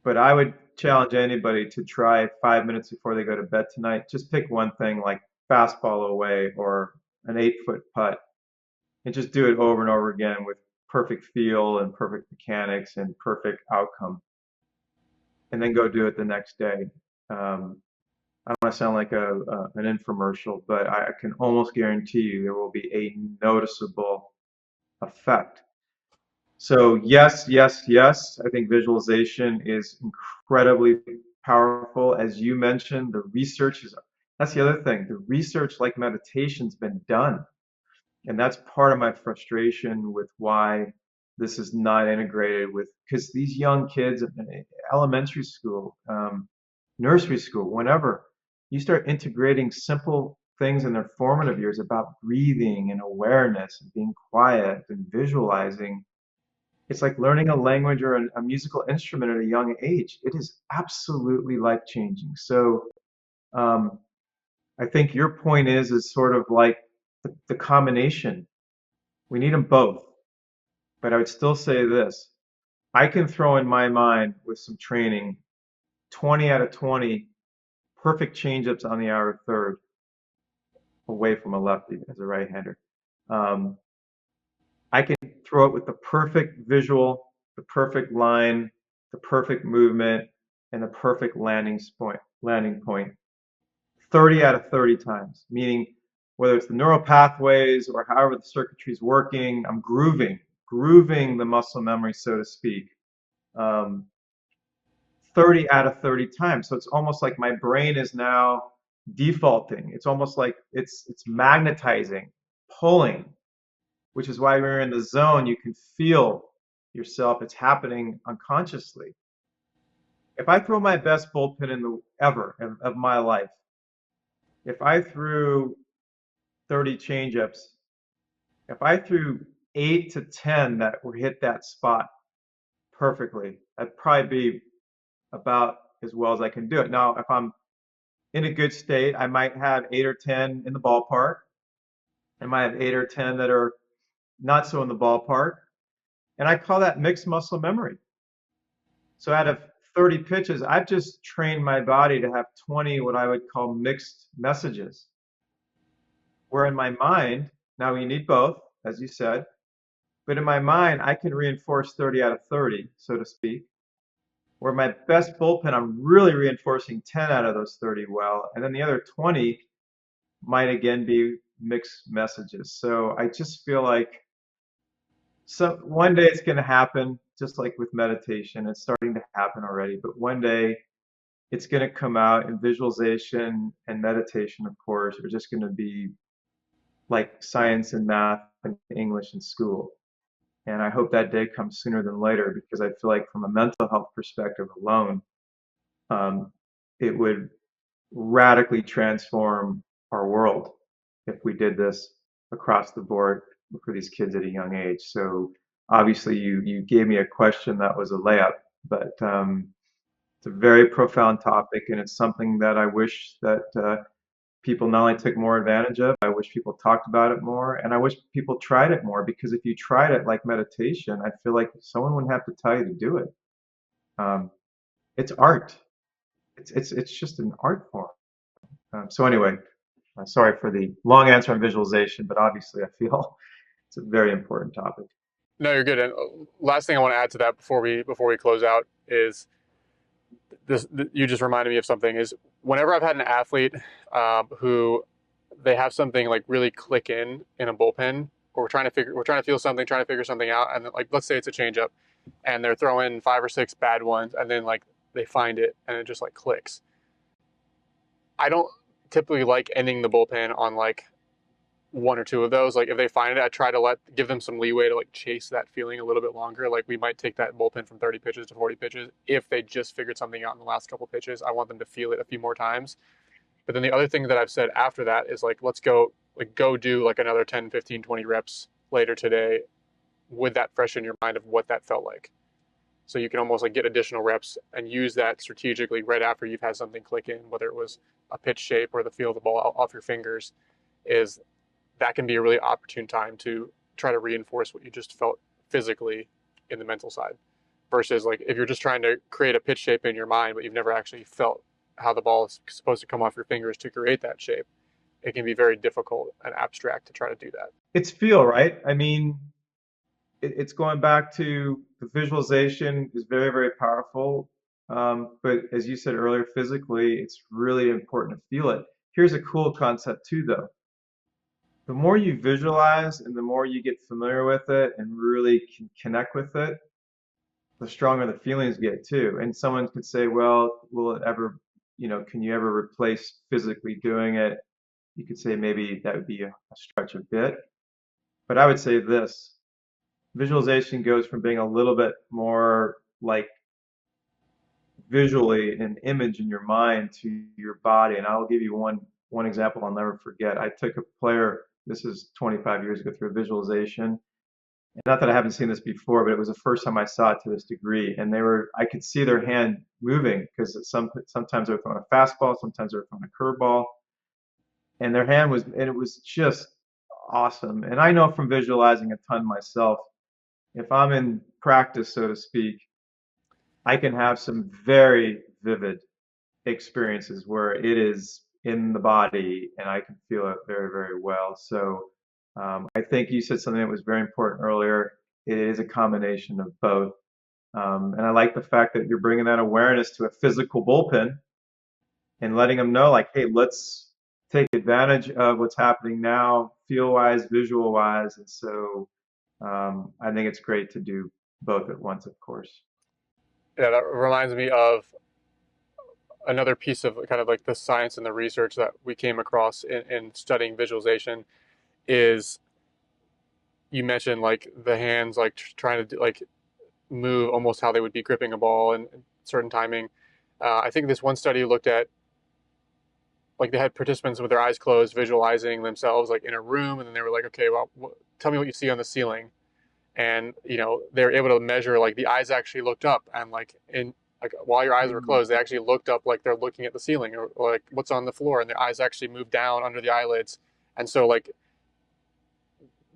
But I would challenge anybody to try 5 minutes before they go to bed tonight. Just pick one thing like fastball away or an 8 foot putt and just do it over and over again with perfect feel and perfect mechanics and perfect outcome. And then go do it the next day. I don't want to sound like an infomercial, but I can almost guarantee you there will be a noticeable effect. So yes, yes, yes. I think visualization is incredibly powerful. As you mentioned, the research is, that's the other thing. The research, like meditation's been done. And that's part of my frustration with why this is not integrated with, because these young kids in elementary school, nursery school, whenever you start integrating simple things in their formative years about breathing and awareness and being quiet and visualizing, it's like learning a language or a musical instrument at a young age. It is absolutely life changing. So um, I think your point is sort of like the combination. We need them both. But I would still say this. I can throw in my mind with some training 20 out of 20 perfect changeups on the outer third away from a lefty as a right-hander. Um, I can throw it with the perfect visual, the perfect line, the perfect movement, and the perfect landing point 30 out of 30 times, meaning whether it's the neural pathways or however the circuitry is working, I'm grooving the muscle memory, so to speak, um, 30 out of 30 times. So it's almost like my brain is now defaulting. It's almost like it's magnetizing, pulling, which is why when you're in the zone, you can feel yourself. It's happening unconsciously. If I throw my best bullpen in the ever of my life, if I threw 30 changeups, if I threw 8 to 10 that would hit that spot perfectly, that'd probably be about as well as I can do it. Now, if I'm in a good state, I might have 8 or 10 in the ballpark. I might have 8 or 10 that are not so in the ballpark. And I call that mixed muscle memory. So out of 30 pitches, I've just trained my body to have 20 what I would call mixed messages. Where in my mind, now you need both, as you said, but in my mind, I can reinforce 30 out of 30, so to speak. Where my best bullpen, I'm really reinforcing 10 out of those 30 well, and then the other 20 might again be mixed messages. So I just feel like one day it's going to happen, just like with meditation. It's starting to happen already, but one day it's going to come out, and visualization and meditation, of course, are just going to be like science and math and English in school. And I hope that day comes sooner than later because I feel like from a mental health perspective alone, um, it would radically transform our world if we did this across the board for these kids at a young age. So obviously you gave me a question that was a layup, but it's a very profound topic and it's something that I wish that people not only took more advantage of, I wish people talked about it more, and I wish people tried it more because if you tried it like meditation, I feel like someone wouldn't have to tell you to do it. Um, it's art. It's just an art form. So anyway, sorry for the long answer on visualization, but obviously I feel it's a very important topic. No, you're good. And last thing I want to add to that before we close out is this. You just reminded me of something. Is whenever I've had an athlete who they have something like really click in a bullpen, or we're trying to feel something, trying to figure something out, and like let's say it's a changeup, and they're throwing 5 or 6 bad ones, and then like they find it and it just like clicks. I don't typically like ending the bullpen on like 1 or 2 of those. Like if they find it, I try to give them some leeway to like chase that feeling a little bit longer. Like we might take that bullpen from 30 pitches to 40 pitches. If they just figured something out in the last couple pitches, I want them to feel it a few more times But then the other thing that I've said after that is like, let's go do like another 10, 15, 20 reps later today with that fresh in your mind of what that felt like. So you can almost like get additional reps and use that strategically right after you've had something click in, whether it was a pitch shape or the feel of the ball off your fingers, is that can be a really opportune time to try to reinforce what you just felt physically in the mental side. Versus like if you're just trying to create a pitch shape in your mind, but you've never actually felt how the ball is supposed to come off your fingers to create that shape, it can be very difficult and abstract to try to do that. It's feel, right? I mean, it's going back to the visualization is very, very powerful. But as you said earlier, physically, it's really important to feel it. Here's a cool concept too, though. The more you visualize and the more you get familiar with it and really can connect with it, the stronger the feelings get too. And someone could say, well, will it ever, can you ever replace physically doing it? You could say maybe that would be a stretch a bit. But I would say this, visualization goes from being a little bit more like visually an image in your mind to your body. And I'll give you one example I'll never forget. I took a player, this is 25 years ago, through a visualization. Not that I haven't seen this before, but it was the first time I saw it to this degree. And I could see their hand moving because sometimes they were throwing a fastball, sometimes they were throwing a curveball, and and it was just awesome. And I know from visualizing a ton myself, if I'm in practice, so to speak, I can have some very vivid experiences where it is in the body and I can feel it very, very well. So I think you said something that was very important earlier. It is a combination of both. And I like the fact that you're bringing that awareness to a physical bullpen and letting them know, like, hey, let's take advantage of what's happening now, feel wise, visual wise. And so I think it's great to do both at once, of course. Yeah, that reminds me of another piece of kind of like the science and the research that we came across in studying visualization is you mentioned like the hands like trying to do, like move almost how they would be gripping a ball and certain timing. I think this one study looked at like they had participants with their eyes closed visualizing themselves like in a room, and then they were like, okay, well, tell me what you see on the ceiling. And they were able to measure like the eyes actually looked up, and like in like while your eyes were Mm. closed they actually looked up like they're looking at the ceiling, or like what's on the floor, and their eyes actually moved down under the eyelids. And so like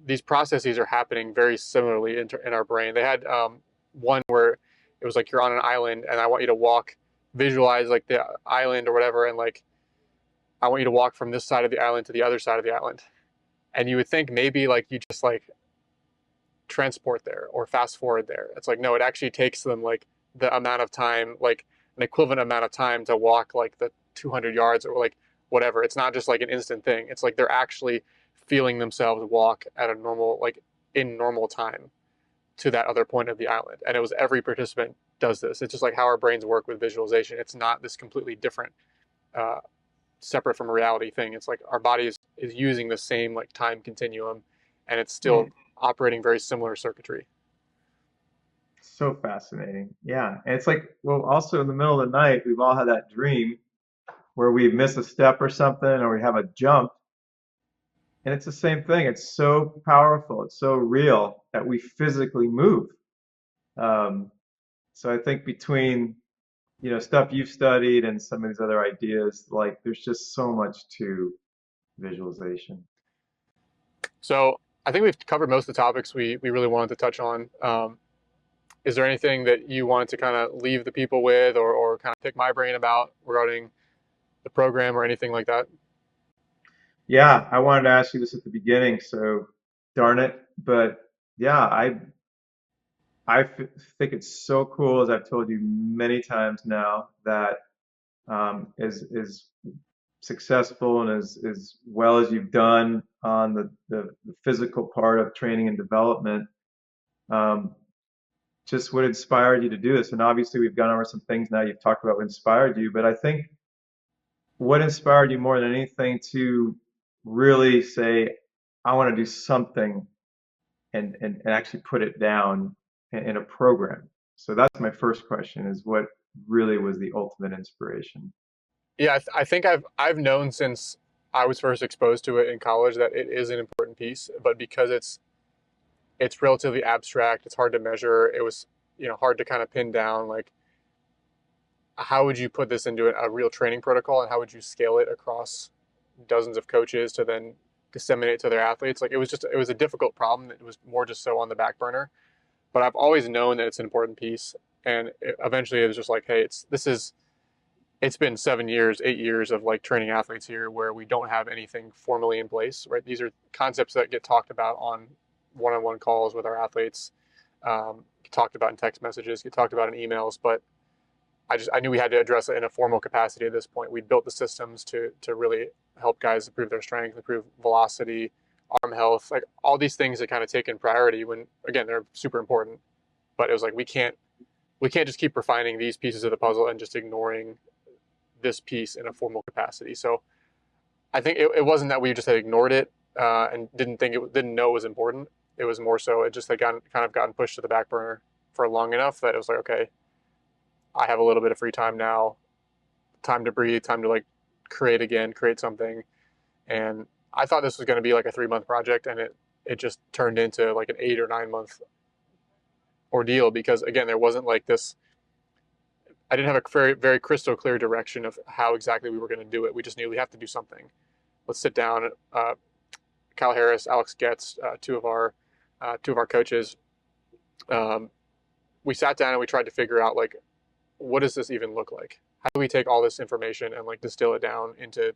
these processes are happening very similarly in our brain. They had one where it was like you're on an island and I want you to walk, visualize like the island or whatever, and like I want you to walk from this side of the island to the other side of the island. And you would think maybe like you just like transport there or fast forward there. It's like no, it actually takes them like the amount of time, like an equivalent amount of time to walk like the 200 yards or like whatever. It's not just like an instant thing. It's like they're actually feeling themselves walk at a normal, like in normal time to that other point of the island. And it was every participant does this. It's just like how our brains work with visualization. It's not this completely different, uh, separate from reality thing. It's like our body is using the same like time continuum, and it's still Mm. operating very similar circuitry. So fascinating. Yeah. And it's like, well, also in the middle of the night, we've all had that dream where we miss a step or something, or we have a jump. And it's the same thing. It's so powerful. It's so real that we physically move. Um, so I think between, stuff you've studied and some of these other ideas, like there's just so much to visualization. So I think we've covered most of the topics we really wanted to touch on. Is there anything that you wanted to kind of leave the people with, or kind of pick my brain about regarding the program or anything like that? Yeah, I wanted to ask you this at the beginning, so darn it. But yeah, think it's so cool, as I've told you many times now, that as successful and as well as you've done on the physical part of training and development, um, just what inspired you to do this. And obviously, we've gone over some things now. You've talked about what inspired you, but I think what inspired you more than anything to really say, I want to do something and actually put it down in a program. So that's my first question is what really was the ultimate inspiration? Yeah, I think I've known since I was first exposed to it in college that it is an important piece, but because it's relatively abstract, it's hard to measure. It was, hard to kind of pin down like how would you put this into a real training protocol and how would you scale it across dozens of coaches to then disseminate to their athletes. Like it was a difficult problem that was more just so on the back burner. But I've always known that it's an important piece, and eventually it was just like, hey, it's been 7 years, 8 years of like training athletes here where we don't have anything formally in place, right? These are concepts that get talked about on one-on-one calls with our athletes, get talked about in text messages, get talked about in emails, but I knew we had to address it in a formal capacity at this point. We built the systems to really help guys improve their strength, improve velocity, arm health, like all these things that kind of take in priority when again they're super important. But it was like we can't just keep refining these pieces of the puzzle and just ignoring this piece in a formal capacity. So I think it wasn't that we just had ignored it and didn't know it was important. It was more so it just had gotten pushed to the back burner for long enough that it was like, okay, I have a little bit of free time now, time to breathe, time to like create again, create something. And I thought this was going to be like a 3 month project, and it just turned into like an 8 or 9 month ordeal because again, there wasn't like this. I didn't have a very very crystal clear direction of how exactly we were going to do it. We just knew we have to do something. Let's sit down. Kyle Harris, Alex Getz, two of our coaches. Um, we sat down and we tried to figure out like what does this even look like? How do we take all this information and like distill it down into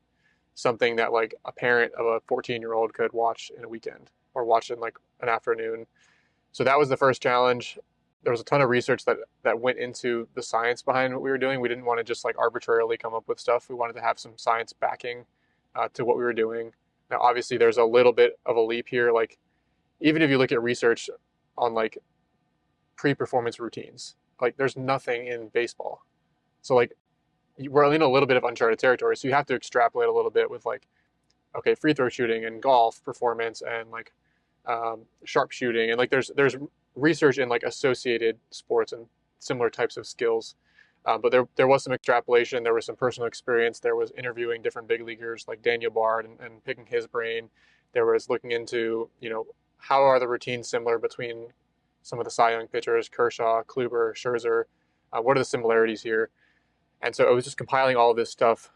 something that like a parent of a 14-year-old could watch in a weekend or watch in like an afternoon? So that was the first challenge. There was a ton of research that went into the science behind what we were doing. We didn't want to just like arbitrarily come up with stuff. We wanted to have some science backing to what we were doing. Now, obviously, there's a little bit of a leap here. Like even if you look at research on like pre-performance routines, like there's nothing in baseball. So like we're in a little bit of uncharted territory. So you have to extrapolate a little bit with like, okay, free throw shooting and golf performance and like sharp shooting and like there's research in like associated sports and similar types of skills. But there was some extrapolation. There was some personal experience. There was interviewing different big leaguers like Daniel Bard and picking his brain. There was looking into how are the routines similar between some of the Cy Young pitchers, Kershaw, Kluber, Scherzer. What are the similarities here? And so it was just compiling all of this stuff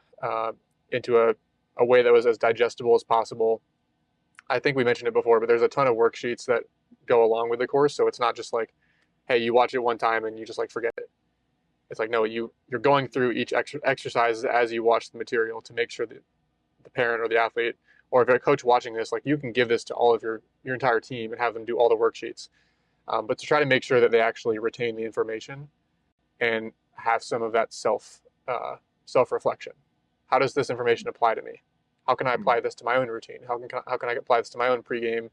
into a way that was as digestible as possible. I think we mentioned it before, but there's a ton of worksheets that go along with the course. So it's not just like, hey, you watch it one time and you just like forget it. It's like, no, you're going through each exercise as you watch the material to make sure that the parent or the athlete or if a coach watching this, like you can give this to all of your entire team and have them do all the worksheets. But to try to make sure that they actually retain the information and have some of that self reflection. How does this information apply to me? How can I apply this to my own routine? How can I apply this to my own pregame,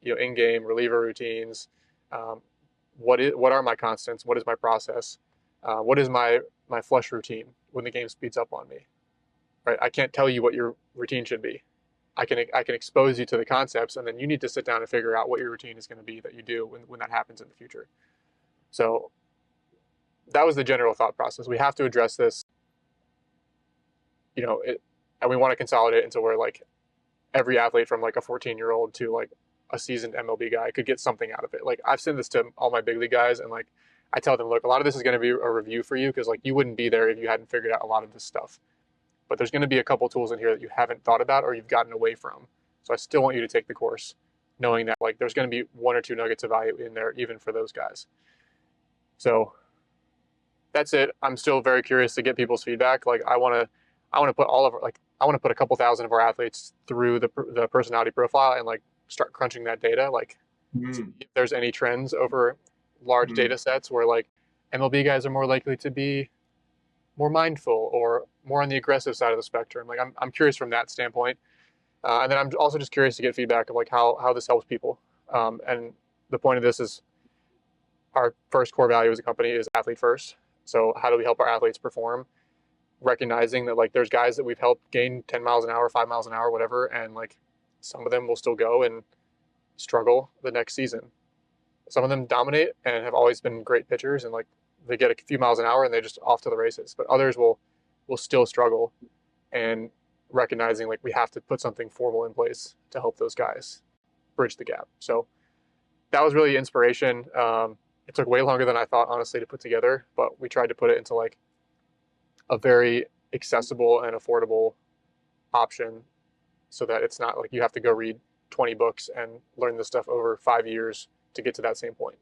in-game reliever routines? Um, what are my constants? What is my process? What is my flush routine when the game speeds up on me? Right? I can't tell you what your routine should be. I can expose you to the concepts, and then you need to sit down and figure out what your routine is going to be that you do when that happens in the future. So that was the general thought process. We have to address this, and we want to consolidate into where like every athlete from like a 14-year-old to like a seasoned MLB guy could get something out of it. Like I've sent this to all my big league guys, and like I tell them, look, a lot of this is going to be a review for you because like you wouldn't be there if you hadn't figured out a lot of this stuff. But there's going to be a couple tools in here that you haven't thought about or you've gotten away from. So I still want you to take the course, knowing that like there's going to be one or two nuggets of value in there, even for those guys. So that's it. I'm still very curious to get people's feedback. Like I want to put I want to put a couple thousand of our athletes through the personality profile and like start crunching that data. Like see Mm, if there's any trends over large mm, data sets where like MLB guys are more likely to be more mindful or more on the aggressive side of the spectrum. Like I'm curious from that standpoint. And then I'm also just curious to get feedback of like how this helps people. And the point of this is our first core value as a company is athlete first. So how do we help our athletes perform? Recognizing that like there's guys that we've helped gain 10 miles an hour, 5 miles an hour, whatever, and like some of them will still go and struggle the next season. Some of them dominate and have always been great pitchers and like they get a few miles an hour and they're just off to the races. But others will will still struggle, and recognizing like we have to put something formal in place to help those guys bridge the gap. So that was really inspiration. It took way longer than I thought, honestly, to put together, but we tried to put it into like a very accessible and affordable option so that it's not like you have to go read 20 books and learn this stuff over 5 years to get to that same point.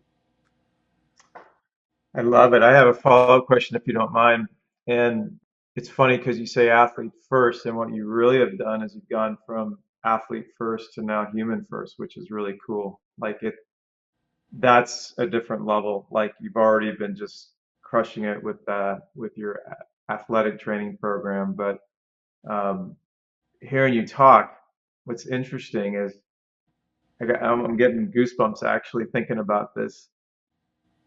I love it. I have a follow-up question if you don't mind. And it's funny because you say athlete first, and what you really have done is you've gone from athlete first to now human first, which is really cool. Like it, that's a different level. Like you've already been just crushing it with your athletic training program. But um, hearing you talk, what's interesting is I'm getting goosebumps actually thinking about this.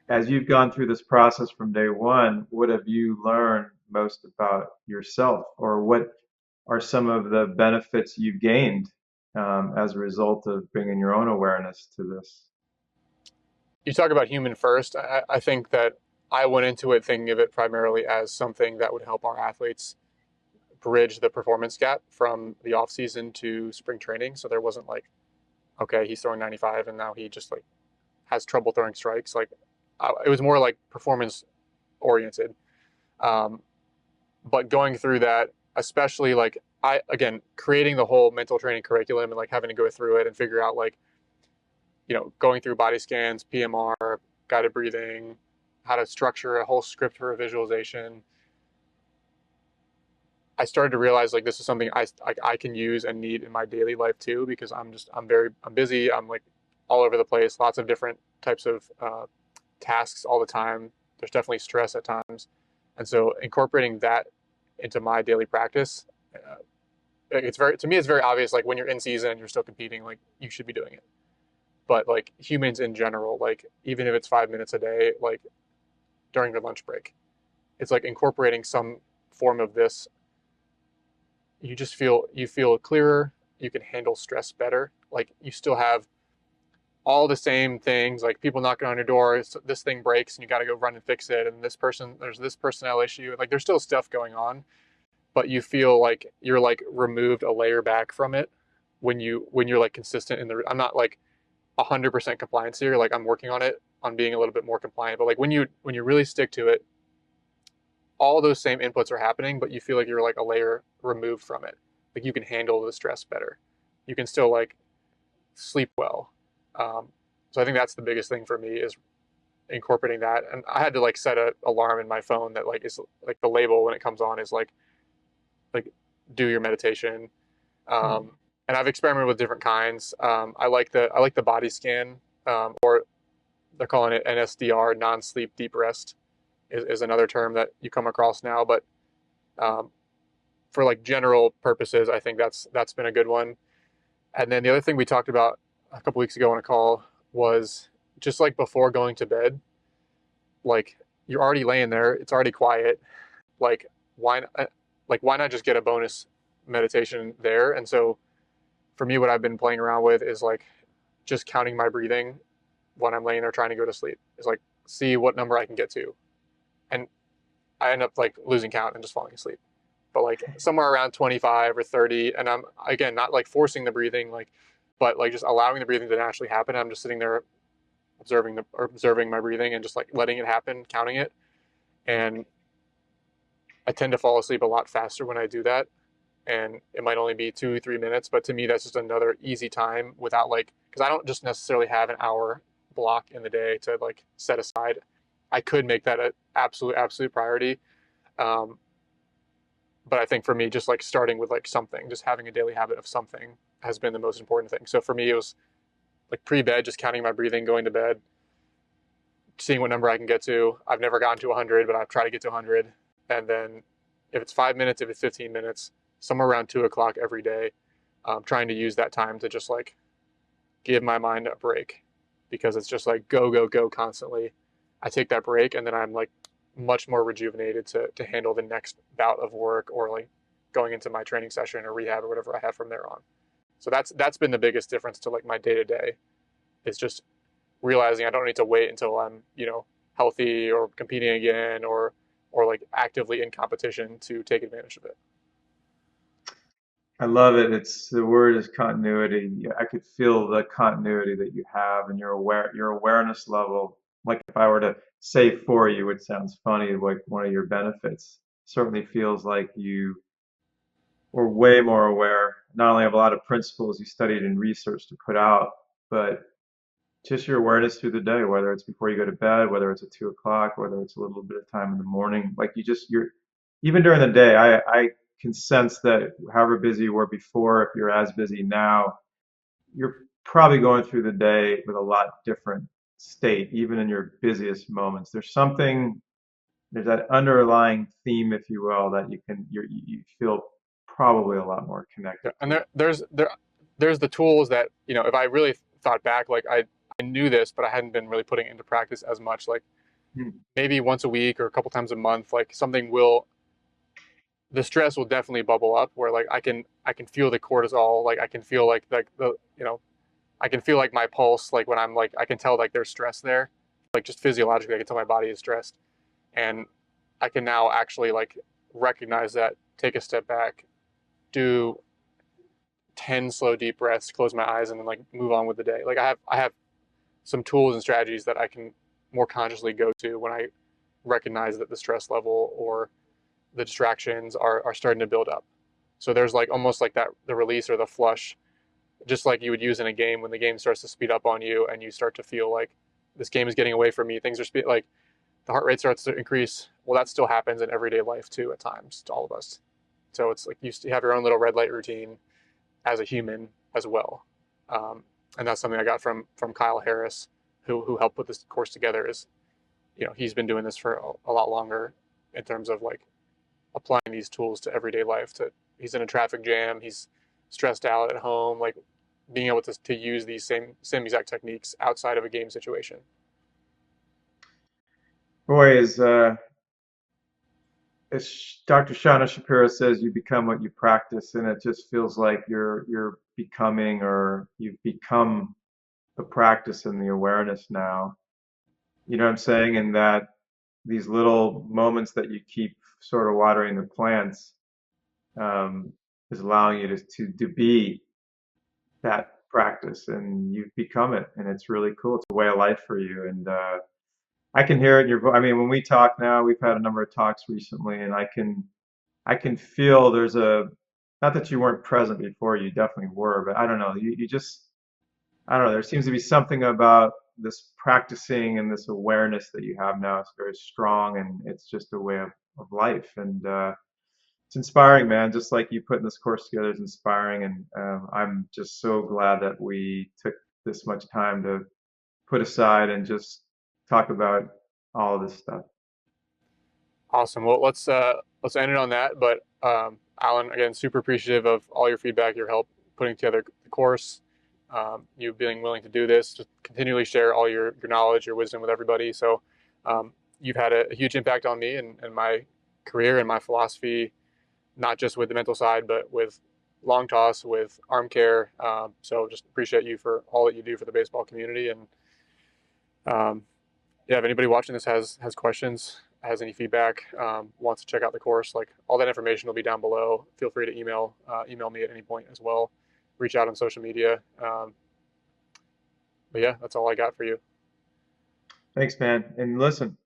As you've gone through this process from day one, what have you learned most about yourself, or what are some of the benefits you've gained as a result of bringing your own awareness to this? You talk about human first. I think that I went into it thinking of it primarily as something that would help our athletes bridge the performance gap from the off season to spring training. So there wasn't like, okay, he's throwing 95 and now he just like has trouble throwing strikes. Like it was more like performance oriented. Um, but going through that, especially like I again creating the whole mental training curriculum and like having to go through it and figure out like going through body scans, PMR, guided breathing, how to structure a whole script for a visualization. I started to realize like this is something I can use and need in my daily life too because I'm busy. I'm like all over the place, lots of different types of tasks all the time. There's definitely stress at times, and so incorporating that into my daily practice, it's very to me it's very obvious. Like when you're in season and you're still competing, like you should be doing it. But like humans in general, like even if it's 5 minutes a day, like during your lunch break, it's like incorporating some form of this. You feel clearer. You can handle stress better. Like you still have all the same things, like people knocking on your door. This thing breaks and you got to go run and fix it. And there's this personnel issue. Like there's still stuff going on, but you feel like you're like removed a layer back from it when you're like consistent in the. I'm not like 100% compliance here. Like I'm working on it on being a little bit more compliant. But like when you really stick to it, all those same inputs are happening, but you feel like you're like a layer removed from it. Like you can handle the stress better. You can still like sleep well. Um, so I think that's the biggest thing for me is incorporating that. And I had to like set a alarm in my phone that like is like the label when it comes on is like do your meditation. Hmm. And I've experimented with different kinds. I like the body scan, or they're calling it NSDR, non-sleep deep rest, is another term that you come across now. But um, for like general purposes, I think that's been a good one. And then the other thing we talked about a couple weeks ago on a call was just like before going to bed, like you're already laying there, it's already quiet. Like why why not just get a bonus meditation there? And so for me, what I've been playing around with is like just counting my breathing when I'm laying there trying to go to sleep. Is like see what number I can get to, and I end up like losing count and just falling asleep. But like somewhere around 25 or 30, and I'm again not like forcing the breathing, like, but like just allowing the breathing to naturally happen. I'm just sitting there observing my breathing and just like letting it happen, counting it, and I tend to fall asleep a lot faster when I do that. And it might only be 2 3 minutes, but to me that's just another easy time without like because I don't just necessarily have an hour block in the day to like set aside. I could make that an absolute priority. Um, but I think for me, just like starting with like something, just having a daily habit of something has been the most important thing. So for me, it was like pre-bed, just counting my breathing, going to bed, seeing what number I can get to. I've never gotten to 100, but I've tried to get to 100. And then if it's 5 minutes, if it's 15 minutes, somewhere around 2 o'clock every day, trying to use that time to just like give my mind a break because it's just like go, go, go constantly. I take that break and then I'm like much more rejuvenated to handle the next bout of work or like going into my training session or rehab or whatever I have from there on. So that's been the biggest difference to like my day to day is just realizing I don't need to wait until I'm healthy or competing again or or like actively in competition to take advantage of it. I love it. It's the word is continuity. Yeah, I could feel the continuity that you have and your awareness level. Like if I were to say for you, which sounds funny, like one of your benefits, certainly feels like you were way more aware, not only of a lot of principles you studied and researched to put out, but just your awareness through the day, whether it's before you go to bed, whether it's at 2 o'clock, whether it's a little bit of time in the morning. Like you're even during the day, I can sense that however busy you were before, if you're as busy now, you're probably going through the day with a lot different state, even in your busiest moments. There's that underlying theme, if you will, that you feel probably a lot more Yeah. connected And to. there's the tools that, if I really thought back, like I knew this, but I hadn't been really putting it into practice as much. Like Hmm. maybe once a week or a couple times a month, like something will the stress will definitely bubble up where like I can feel the cortisol, like I can feel like the I can feel like my pulse, like when I'm like I can tell like there's stress there, like just physiologically I can tell my body is stressed, and I can now actually like recognize that, take a step back, do 10 slow deep breaths, close my eyes, and then like move on with the day. Like I have some tools and strategies that I can more consciously go to when I recognize that the stress level or the distractions are starting to build up. So there's like almost like that the release or the flush, just like you would use in a game when the game starts to speed up on you and you start to feel like this game is getting away from me. Things are like the heart rate starts to increase. Well, that still happens in everyday life too at times to all of us. So it's like you have your own little red light routine as a human as well. Um, and that's something I got from Kyle Harris, who helped put this course together. Is he's been doing this for a lot longer in terms of like applying these tools to everyday life. To He's in a traffic jam, he's stressed out at home, like being able to use these same exact techniques outside of a game situation. Boy, as Dr. Shana Shapiro says, you become what you practice, and it just feels like you're becoming or you've become the practice and the awareness now. You know what I'm saying? And that these little moments that you keep sort of watering the plants um, is allowing you to be that practice, and you've become it, and it's really cool. It's a way of life for you, and I can hear it in your voice. I mean, when we talk now, we've had a number of talks recently, and I can feel there's a, not that you weren't present before, you definitely were, but I don't know, you just, I don't know, there seems to be something about this practicing and this awareness that you have now. It's very strong and it's just a way of life. And it's inspiring, man. Just like you putting this course together is inspiring. And I'm just so glad that we took this much time to put aside and just talk about all of this stuff. Awesome. Well, let's end it on that. But Alan, again, super appreciative of all your feedback, your help putting together the course, you being willing to do this, just continually share all your knowledge, your wisdom with everybody. So you've had a huge impact on me and my career and my philosophy, not just with the mental side, but with long toss, with arm care. So just appreciate you for all that you do for the baseball community. And um, yeah, if anybody watching this has questions, has any feedback, wants to check out the course, like all that information will be down below. Feel free to email me at any point as well. Reach out on social media. But yeah, that's all I got for you. Thanks, man. And listen,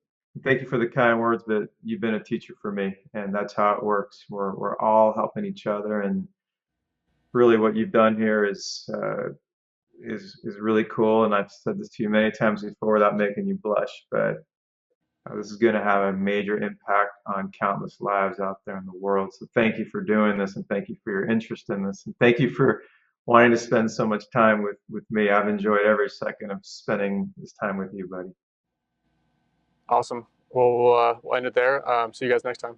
thank you for the kind words, but you've been a teacher for me, and that's how it works. We're all helping each other, and really, what you've done here is really cool. And I've said this to you many times before without making you blush, but this is going to have a major impact on countless lives out there in the world. So thank you for doing this, and thank you for your interest in this, and thank you for wanting to spend so much time with me. I've enjoyed every second of spending this time with you, buddy. Awesome. Well, we'll end it there. See you guys next time.